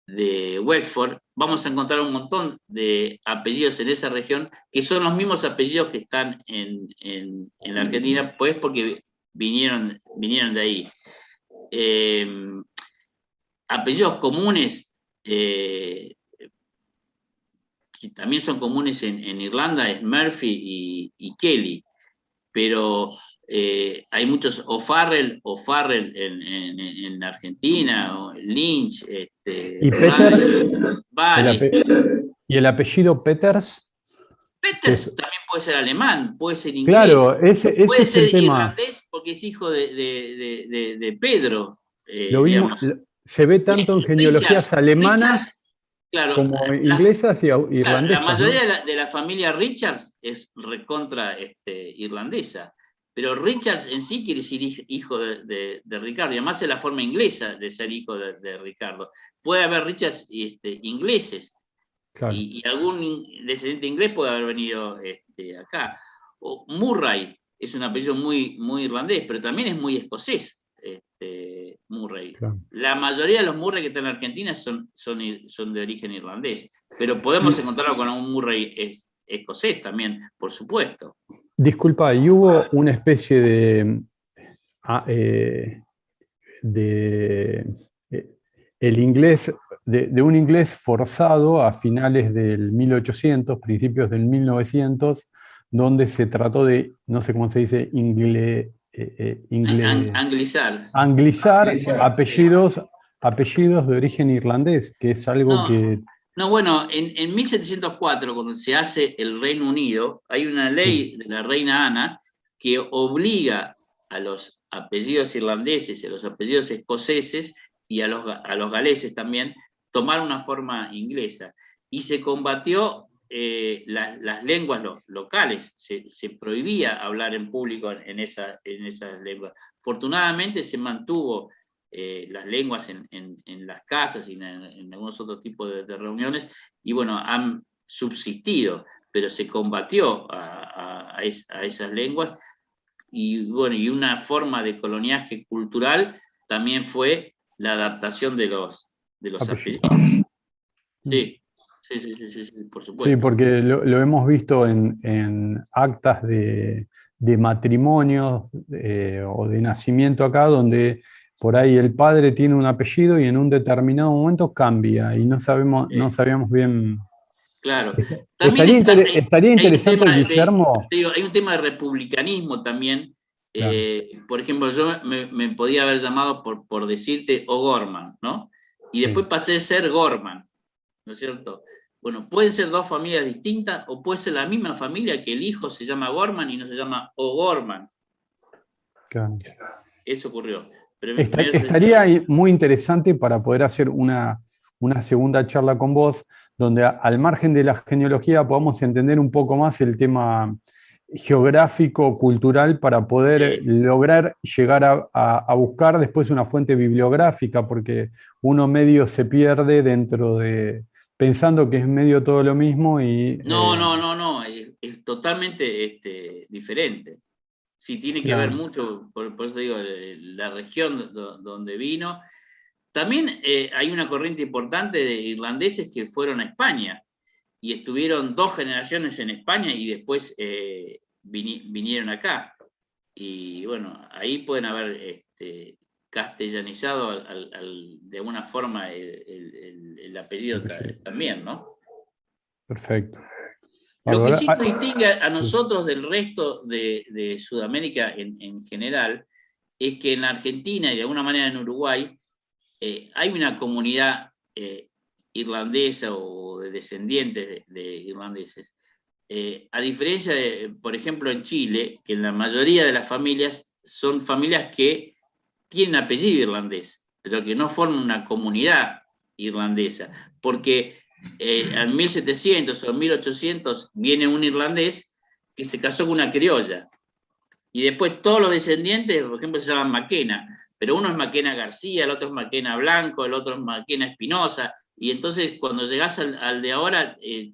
B: Wexford, vamos a encontrar un montón de apellidos en esa región que son los mismos apellidos que están en la Argentina, pues porque vinieron de ahí. Apellidos comunes que también son comunes en Irlanda es Murphy y Kelly, pero hay muchos O'Farrell en Argentina, o Lynch,
C: ¿Y Peters?
B: Barry.
C: ¿Y el apellido Peters?
B: Peters también puede ser alemán, puede ser inglés.
C: Claro, ese
B: puede
C: es
B: ser
C: el tema.
B: Irlandés porque es hijo de Pedro.
C: Lo vimos, se ve tanto en genealogías alemanas
B: Claro,
C: como inglesas y
B: claro, la
C: irlandesas,
B: mayoría
C: ¿no?
B: de la familia Richards es recontra irlandesa, pero Richards en sí quiere decir hijo de Ricardo, y además es la forma inglesa de ser hijo de Ricardo. Puede haber Richards ingleses,
C: Claro,
B: y algún descendiente inglés puede haber venido acá. O Murray es un apellido muy irlandés, pero también es muy escocés, Murray.
C: claro.
B: La mayoría de los Murray que están en Argentina son de origen irlandés, pero podemos encontrarlo con un Murray escocés también, por supuesto.
C: Disculpa, ¿y hubo una especie ah, de el inglés, de un inglés forzado a finales del 1800, principios del 1900, donde se trató de, no sé cómo se dice,
B: Anglizar.
C: anglizar
A: Anglizar.
C: apellidos de origen irlandés, que es algo
B: No,
C: que...
B: no, bueno, en 1704, cuando se hace el Reino Unido, hay una ley de la reina Ana que obliga a los apellidos irlandeses, a los apellidos escoceses y a los galeses también, tomar una forma inglesa. Y se combatió las lenguas locales, se prohibía hablar en público en esas lenguas. Afortunadamente se mantuvo las lenguas en las casas y en algunos otros tipos de reuniones, y bueno, han subsistido, pero se combatió a esas lenguas, y bueno, y una forma de coloniaje cultural también fue la adaptación de los
C: apellidos.
B: apellidos. Sí, sí, por
C: Sí,
B: supuesto.
C: porque lo hemos visto en actas de matrimonio o de nacimiento acá, donde por ahí el padre tiene un apellido y en un determinado momento cambia y no sabíamos bien.
B: Claro. También
C: Estaría
B: hay un
C: interesante,
B: tema
C: Guillermo.
B: hay un tema de republicanismo también.
C: Claro,
B: Por ejemplo, yo me podía haber llamado por decirte O'Gorman, ¿no? Y después
C: sí,
B: pasé a ser Gorman, ¿no es cierto? Bueno, pueden ser dos familias distintas o puede ser la misma familia que el hijo se llama Gorman y no se llama O'Gorman.
C: claro.
B: Eso ocurrió. Pero
C: Estaría muy interesante para poder hacer una segunda charla con vos, donde al margen de la genealogía podamos entender un poco más el tema geográfico, cultural, para poder lograr llegar a buscar después una fuente bibliográfica, porque uno medio se pierde dentro de, pensando que es medio todo lo mismo y...
B: No, es totalmente diferente. Sí, tiene que ver
C: claro,
B: mucho, por eso digo, la región donde vino. También hay una corriente importante de irlandeses que fueron a España y estuvieron 2 generaciones en España y después vinieron acá. Y bueno, ahí pueden haber castellanizado de alguna forma el apellido también, ¿no?
C: perfecto.
B: Lo que
C: Bárbara.
B: sí nos distingue a nosotros del resto de Sudamérica en general es que en la Argentina y de alguna manera en Uruguay hay una comunidad irlandesa o de descendientes de irlandeses. A diferencia de, por ejemplo, en Chile, que en la mayoría de las familias son familias que tienen apellido irlandés, pero que no forman una comunidad irlandesa, porque en 1700 o 1800 viene un irlandés que se casó con una criolla, y después todos los descendientes, por ejemplo, se llaman Maquena, pero uno es Maquena García, el otro es Maquena Blanco, el otro es Maquena Espinosa, y entonces cuando llegás al de ahora, el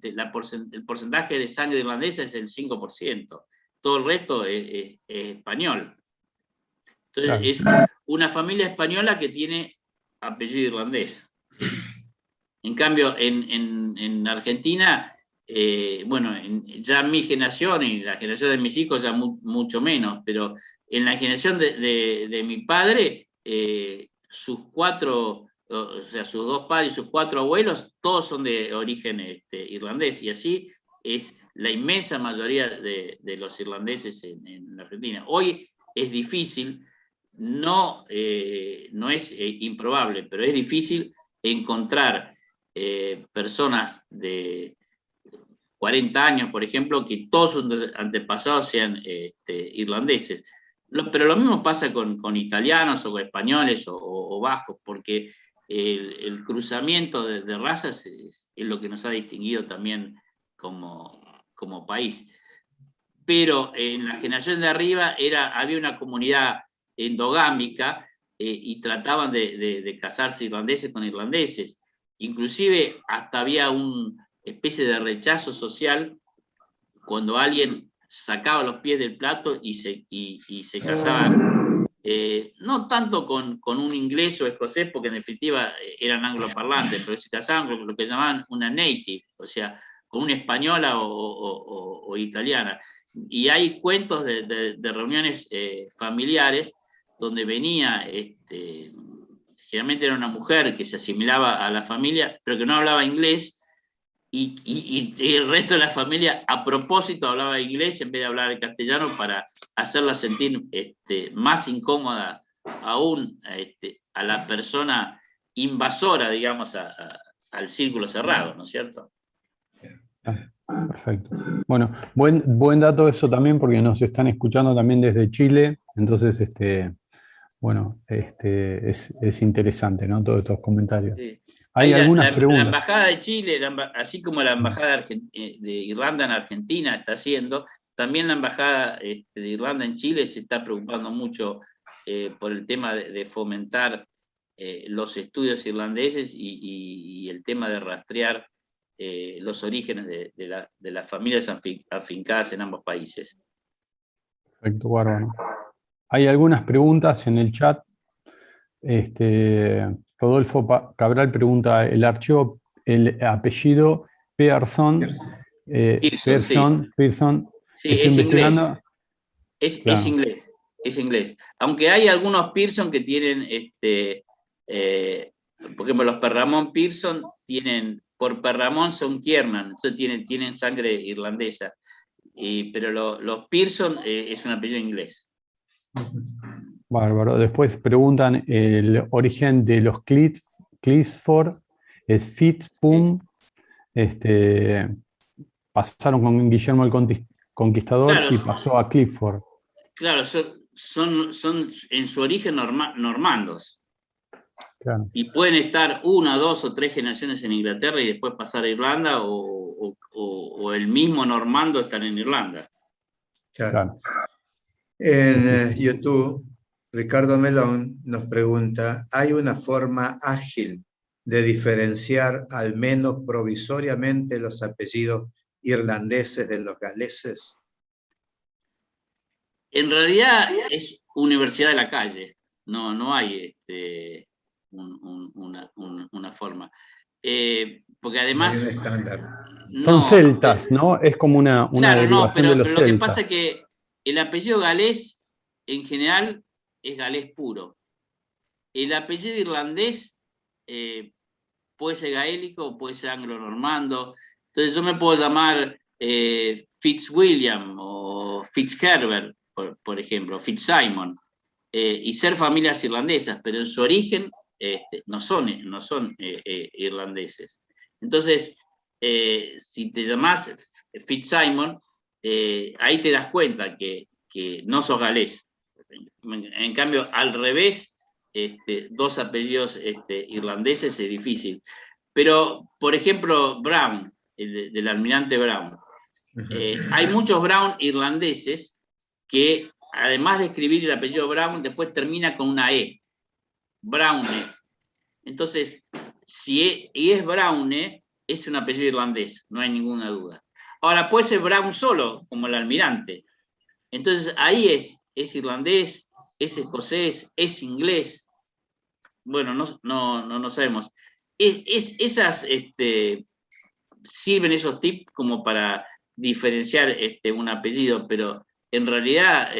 B: porcentaje de sangre irlandesa es el 5%, todo el resto es español. Entonces
C: Claro.
B: es una familia española que tiene apellido irlandés. En cambio, en Argentina, bueno, ya mi generación y la generación de mis hijos ya mucho menos, pero en la generación de mi padre, sus 4, o sea, sus 2 padres y sus 4 abuelos, todos son de origen irlandés, y así es la inmensa mayoría de los irlandeses en Argentina. Hoy es difícil, no es improbable, pero es difícil encontrar personas de 40 años, por ejemplo, que todos sus antepasados sean irlandeses. Pero lo mismo pasa con italianos o españoles o vascos, porque el cruzamiento de razas es lo que nos ha distinguido también como país. Pero en la generación de arriba había una comunidad endogámica y trataban de casarse irlandeses con irlandeses. Inclusive hasta había una especie de rechazo social cuando alguien sacaba los pies del plato y se casaba, no tanto con un inglés o escocés, porque en definitiva eran angloparlantes, pero se casaban con lo que llamaban una native, o sea, con una española o italiana. Y hay cuentos de reuniones familiares donde venía, generalmente era una mujer que se asimilaba a la familia, pero que no hablaba inglés, y el resto de la familia a propósito hablaba inglés en vez de hablar castellano para hacerla sentir más incómoda aún a la persona invasora, digamos, al círculo cerrado, ¿no es cierto?
C: Perfecto. Bueno, buen dato eso también, porque nos están escuchando también desde Chile, entonces, bueno, es interesante, ¿no? Todos estos comentarios.
B: Sí.
C: Hay algunas
B: la
C: preguntas.
B: Embajada de Chile, así como la Embajada de Irlanda en Argentina está haciendo, también la Embajada de Irlanda en Chile se está preocupando mucho por el tema de fomentar los estudios irlandeses y el tema de rastrear los orígenes de las familias afincadas en ambos países.
C: Perfecto, bárbaro. Hay algunas preguntas en el chat. Rodolfo Cabral pregunta, el apellido Pearson, Pearson,
B: sí,
C: estoy
B: es
C: investigando.
B: Inglés. Es
C: Claro.
B: inglés, es inglés. Aunque hay algunos Pearson que tienen, por ejemplo, los Perramón Pearson por Perramón son Kiernan, entonces tienen sangre irlandesa. Pero los Pearson es un apellido inglés.
C: Bárbaro. Después preguntan el origen de los Clifford, es Fitzpum, pasaron con Guillermo el Conquistador,
B: Claro,
C: y pasó a Clifford.
B: Claro, son en su origen normandos.
C: Claro.
B: Y pueden estar 1, 2 o 3 generaciones en Inglaterra y después pasar a Irlanda, o el mismo normando estar en Irlanda.
A: Claro. En YouTube, Ricardo Melón nos pregunta, ¿hay una forma ágil de diferenciar al menos provisoriamente los apellidos irlandeses de los galeses?
B: En realidad es universidad de la calle, no hay una forma. Porque además...
A: No hay un estándar.
C: Son celtas, ¿no? Es como una
B: claro,
C: derivación de los
B: pero lo que
C: celtas.
B: pasa es que el apellido galés en general es galés puro. El apellido irlandés puede ser gaélico o puede ser anglo-normando. Entonces yo me puedo llamar Fitzwilliam o Fitzherbert, por ejemplo, Fitzsimon, y ser familias irlandesas, pero en su origen no son irlandeses. Entonces, si te llamás Fitzsimon, ahí te das cuenta que no sos galés. En cambio, al revés, 2 apellidos irlandeses es difícil. Pero, por ejemplo, Brown, del almirante Brown. Hay muchos Brown irlandeses que, además de escribir el apellido Brown, después termina con una E. Browne. Entonces, si es Browne, es un apellido irlandés, no hay ninguna duda. Ahora, puede ser Brown solo, como el almirante. Entonces, ahí es irlandés, es escocés, es inglés. Bueno, no sabemos. Sirven esos tips como para diferenciar un apellido, pero en realidad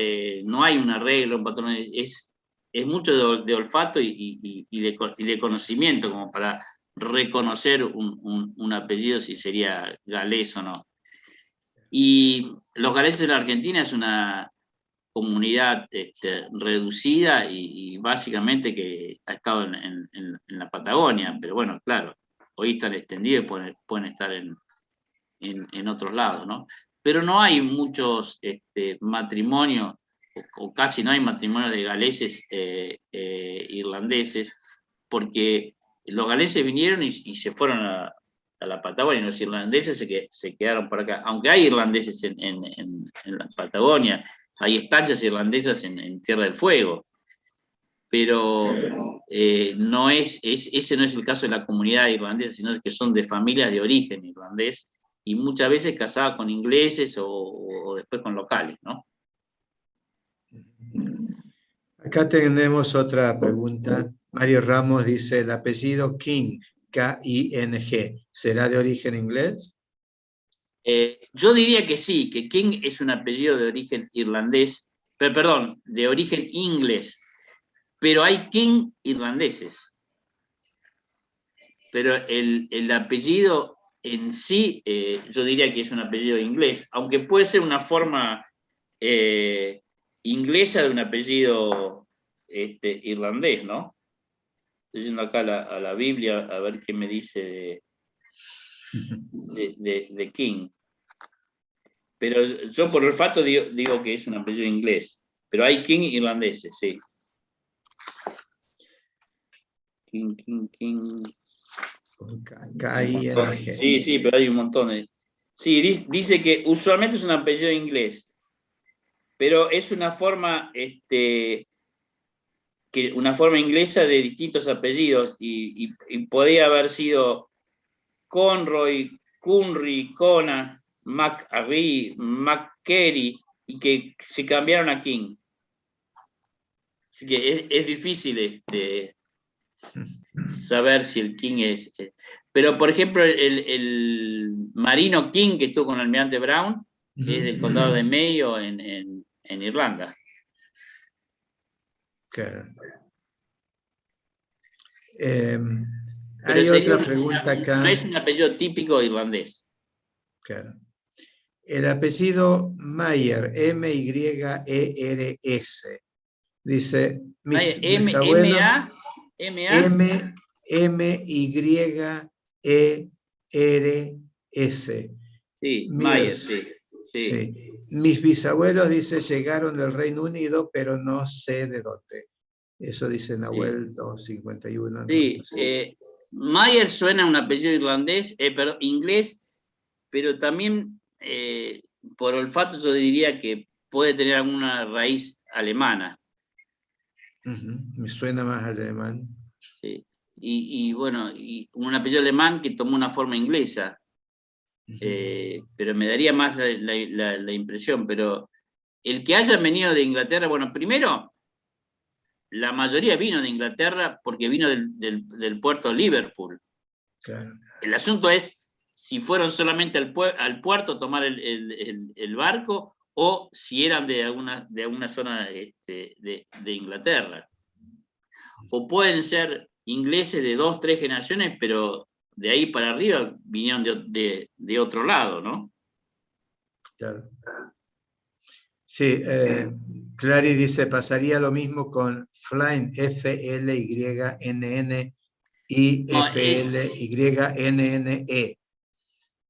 B: no hay un arreglo, un patrón, es mucho de olfato y de conocimiento como para reconocer un apellido si sería galés o no. Y los galeses en la Argentina es una comunidad reducida y básicamente que ha estado en la Patagonia, pero bueno, claro, hoy están extendidos y pueden estar en otros lados, ¿no? Pero no hay muchos matrimonios, o casi no hay matrimonios de galeses irlandeses, porque Los galeses vinieron y se fueron a la Patagonia, y los irlandeses se quedaron por acá. Aunque hay irlandeses en la Patagonia, hay estancias irlandesas en Tierra del Fuego, pero ese no es el caso de la comunidad irlandesa, sino que son de familias de origen irlandés, y muchas veces casadas con ingleses o después con locales, ¿no?
A: Acá tenemos otra pregunta. Mario Ramos dice, ¿el apellido King, K-I-N-G, será de origen inglés?
B: Yo diría que sí, que King es un apellido de origen irlandés, perdón, de origen inglés, pero hay King irlandeses. Pero el apellido en sí, yo diría que es un apellido inglés, aunque puede ser una forma inglesa de un apellido irlandés, ¿no? Estoy yendo acá a la Biblia a ver qué me dice de King. Pero yo por olfato digo que es un apellido inglés, pero hay King irlandeses, sí. King.
A: K-I-N-G.
B: Sí, pero hay un montón de... Sí, dice que usualmente es un apellido inglés, pero es una forma, una forma inglesa de distintos apellidos, y podría haber sido Conroy, Cunry, Cona, McAree, McCary, y que se cambiaron a King. Así que es difícil saber si el King es... pero, por ejemplo, el marino King que estuvo con el almirante Brown es del condado de Mayo en Irlanda.
A: Claro. Hay otra pregunta acá.
B: No es un apellido típico irlandés.
A: Claro. El apellido Mayer, M-Y-E-R-S. Dice, mis bisabuelos... M-Y-E-R-S.
B: Sí, Mayer, sí.
A: Mis bisabuelos, dice, llegaron del Reino Unido, pero no sé de dónde. Eso dice Nahuel 251.
B: Sí,
A: no sé.
B: Mayer suena a un apellido irlandés, inglés, pero también por olfato yo diría que puede tener alguna raíz alemana.
A: Me suena más alemán.
B: Sí. Y bueno, y un apellido alemán que tomó una forma inglesa. Pero me daría más la impresión. Pero el que haya venido de Inglaterra, bueno, primero, la mayoría vino de Inglaterra porque vino del puerto de Liverpool.
A: Claro.
B: El asunto es si fueron solamente al puerto a tomar el barco, o si eran de alguna zona de Inglaterra. O pueden ser ingleses de 2, 3 generaciones, pero de ahí para arriba vinieron de otro lado, ¿no?
A: Claro. Sí, Clary dice, pasaría lo mismo con Flynn, F-L-Y-N-N y F-L-Y-N-N-E.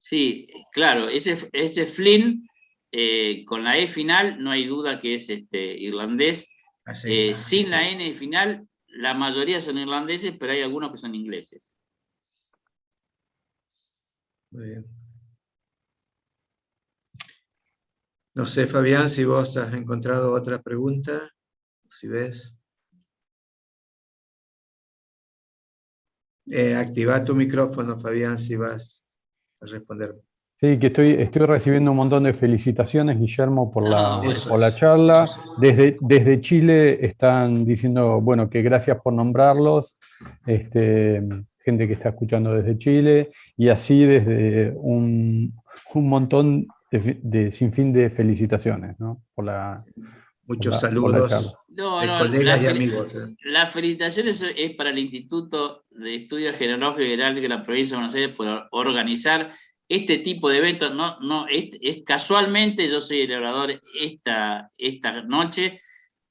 B: Sí, claro, ese Flynn, con la E final, no hay duda que es irlandés. Sin la N final, la mayoría son irlandeses, pero hay algunos que son ingleses.
A: Muy bien. No sé, Fabián, si vos has encontrado otra pregunta, si ves. Activa tu micrófono, Fabián, si vas a responder.
C: Sí, que estoy recibiendo un montón de felicitaciones, Guillermo, por la charla.
A: Sí.
C: Desde Chile están diciendo, bueno, que gracias por nombrarlos, gente que está escuchando desde Chile, y así desde un montón de sinfín de felicitaciones, ¿no?
A: Muchos saludos de colegas y amigos.
B: Las felicitaciones es para el Instituto de Estudios Genealógicos y Heráldicos de la Provincia de Buenos Aires por organizar este tipo de eventos. Casualmente yo soy el orador esta noche,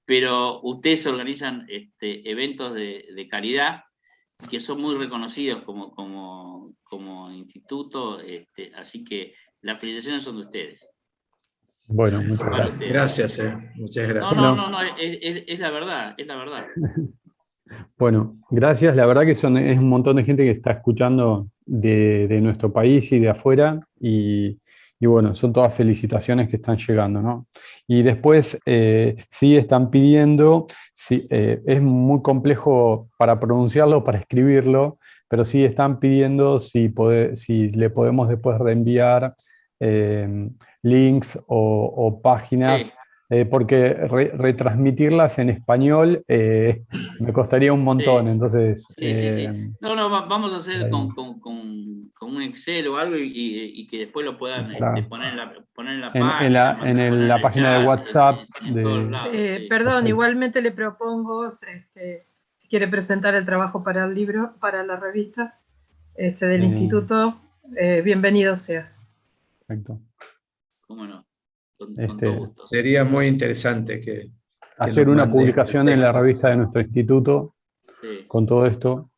B: pero ustedes organizan eventos de calidad que son muy reconocidos como instituto, así que las felicitaciones son de ustedes.
C: Bueno, muchas gracias.
A: Gracias, muchas gracias.
B: No, es la verdad,
C: Bueno, gracias. La verdad que es un montón de gente que está escuchando de nuestro país y de afuera. Y bueno, son todas felicitaciones que están llegando, ¿no? Y después sí están pidiendo, sí, es muy complejo para pronunciarlo, para escribirlo, pero sí están pidiendo si le podemos después reenviar links o páginas,
B: Sí,
C: porque retransmitirlas en español me costaría un montón.
B: sí.
C: Entonces,
B: Sí, sí, sí. No, no, vamos a
C: por
B: hacer
C: ahí,
B: con un Excel o algo y que después lo puedan
C: para-
B: poner en la página, poner en
C: la
B: el
C: página de
B: chat,
C: WhatsApp
B: en todos
C: de...
B: lados, sí.
D: Perdón,
C: Perfecto.
D: igualmente le propongo, si quiere presentar el trabajo para el libro, para la revista del instituto, bienvenido sea.
C: Perfecto.
B: Cómo no, con todo
C: Este,
B: gusto.
A: Sería muy interesante que nos
C: hacer una
A: mande el
C: publicación en la
A: texto.
C: revista de nuestro instituto
B: Sí,
C: con todo esto,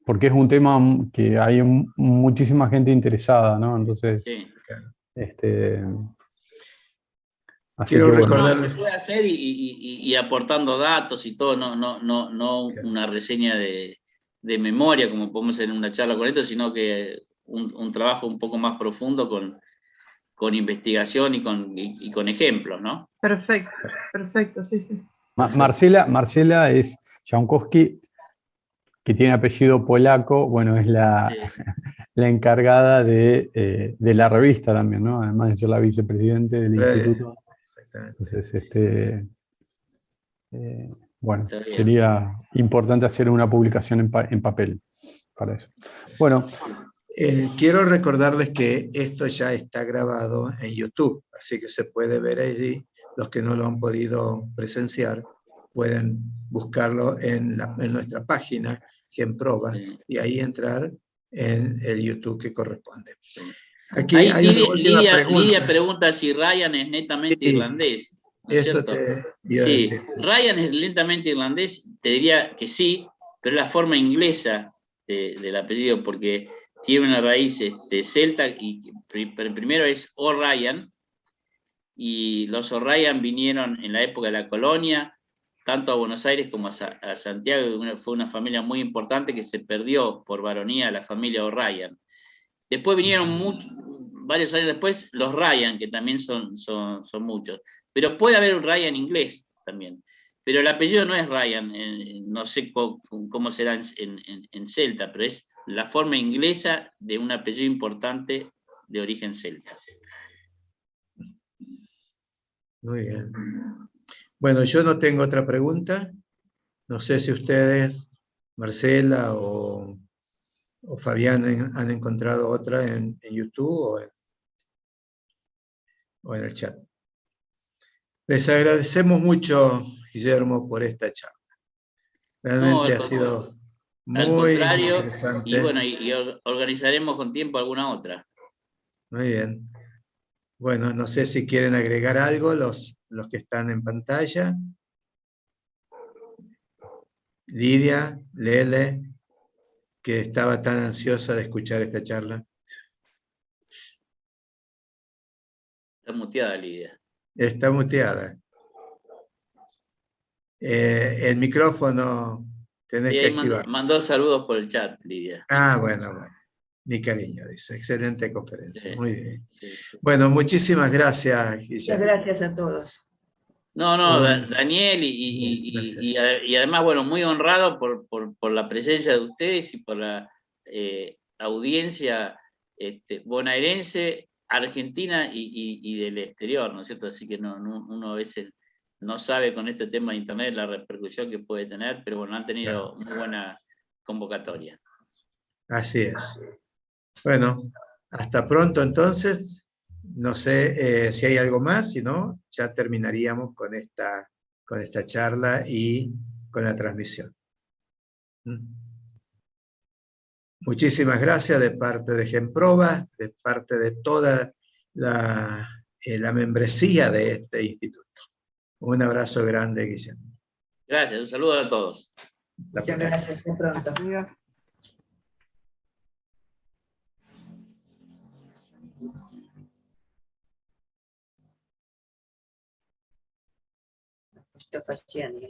C: porque es un tema que hay muchísima gente interesada, ¿no? Entonces,
B: sí.
C: este, así
A: Quiero
C: que
B: No,
C: bueno,
B: no, se
A: recordarles,
B: puede hacer y aportando datos y todo, no una reseña de memoria, como podemos hacer en una charla con esto, sino que un trabajo un poco más profundo con investigación y con ejemplos, ¿no?
D: Perfecto, perfecto, sí, sí.
A: perfecto.
C: Marcela es Jankowski, que tiene apellido polaco, bueno, es la,
B: Sí,
C: la encargada de la revista también, ¿no? Además de ser la vicepresidente del instituto.
A: Exactamente.
C: Entonces, bueno,
B: está bien.
C: sería importante hacer una publicación en papel para eso. Bueno,
A: Quiero recordarles que esto ya está grabado en YouTube, así que se puede ver allí. Los que no lo han podido presenciar pueden buscarlo en nuestra página, Genproba,
B: Sí,
A: y ahí entrar en el YouTube que corresponde.
B: sí.
A: Aquí
B: Ahí
A: hay una última
B: Lidia
A: pregunta.
B: pregunta si Ryan es netamente
A: Sí,
B: irlandés, ¿no es
A: eso
B: cierto?
A: te iba a
B: Sí,
A: decir. Sí.
B: Ryan es netamente irlandés, te diría que sí, pero es la forma inglesa del apellido, porque tiene una raíz celta, y primero es O'Ryan, y los O'Ryan vinieron en la época de la colonia, tanto a Buenos Aires como a Santiago. Fue una familia muy importante que se perdió por varonía, la familia O'Ryan. Después vinieron varios años después los Ryan, que también son muchos. Pero puede haber un Ryan inglés también. Pero el apellido no es Ryan, no sé cómo será en celta, pero es la forma inglesa de un apellido importante de origen celta.
A: Muy bien. Bueno, yo no tengo otra pregunta. No sé si ustedes, Marcela o Fabián, han encontrado otra en YouTube o en el chat. Les agradecemos mucho, Guillermo, por esta charla.
B: No,
A: Realmente ha sido
B: al
A: muy
B: contrario, y
A: interesante.
B: bueno, y organizaremos con tiempo alguna otra.
A: Muy bien. Bueno, no sé si quieren agregar algo los que están en pantalla. Lidia, Lele, que estaba tan ansiosa de escuchar esta charla.
B: Está muteada, Lidia.
A: Está muteada. El micrófono tenés
B: Sí,
A: que
B: ahí
A: activar.
B: mandó saludos por el chat, Lidia.
A: Ah, bueno, bueno. Mi cariño, dice. Excelente conferencia.
B: Sí,
A: Muy bien.
B: sí, sí.
A: Bueno, muchísimas gracias,
E: Muchas
A: Guillermo.
E: gracias a todos.
B: No,
A: Un
B: Daniel,
A: placer.
B: y además, bueno, muy honrado por la presencia de ustedes y por la audiencia bonaerense, argentina y del exterior, ¿no es cierto? Así que uno a veces no sabe con este tema de Internet la repercusión que puede tener, pero bueno, han tenido muy buena convocatoria.
A: Así es. Bueno, hasta pronto entonces. No sé si hay algo más, si no, ya terminaríamos con esta charla y con la transmisión. Muchísimas gracias de parte de Genproba, de parte de toda la membresía de este instituto. Un abrazo grande, Guillermo.
B: Gracias, un saludo a todos.
E: Muchas gracias. Hasta pronto. Sto facendo.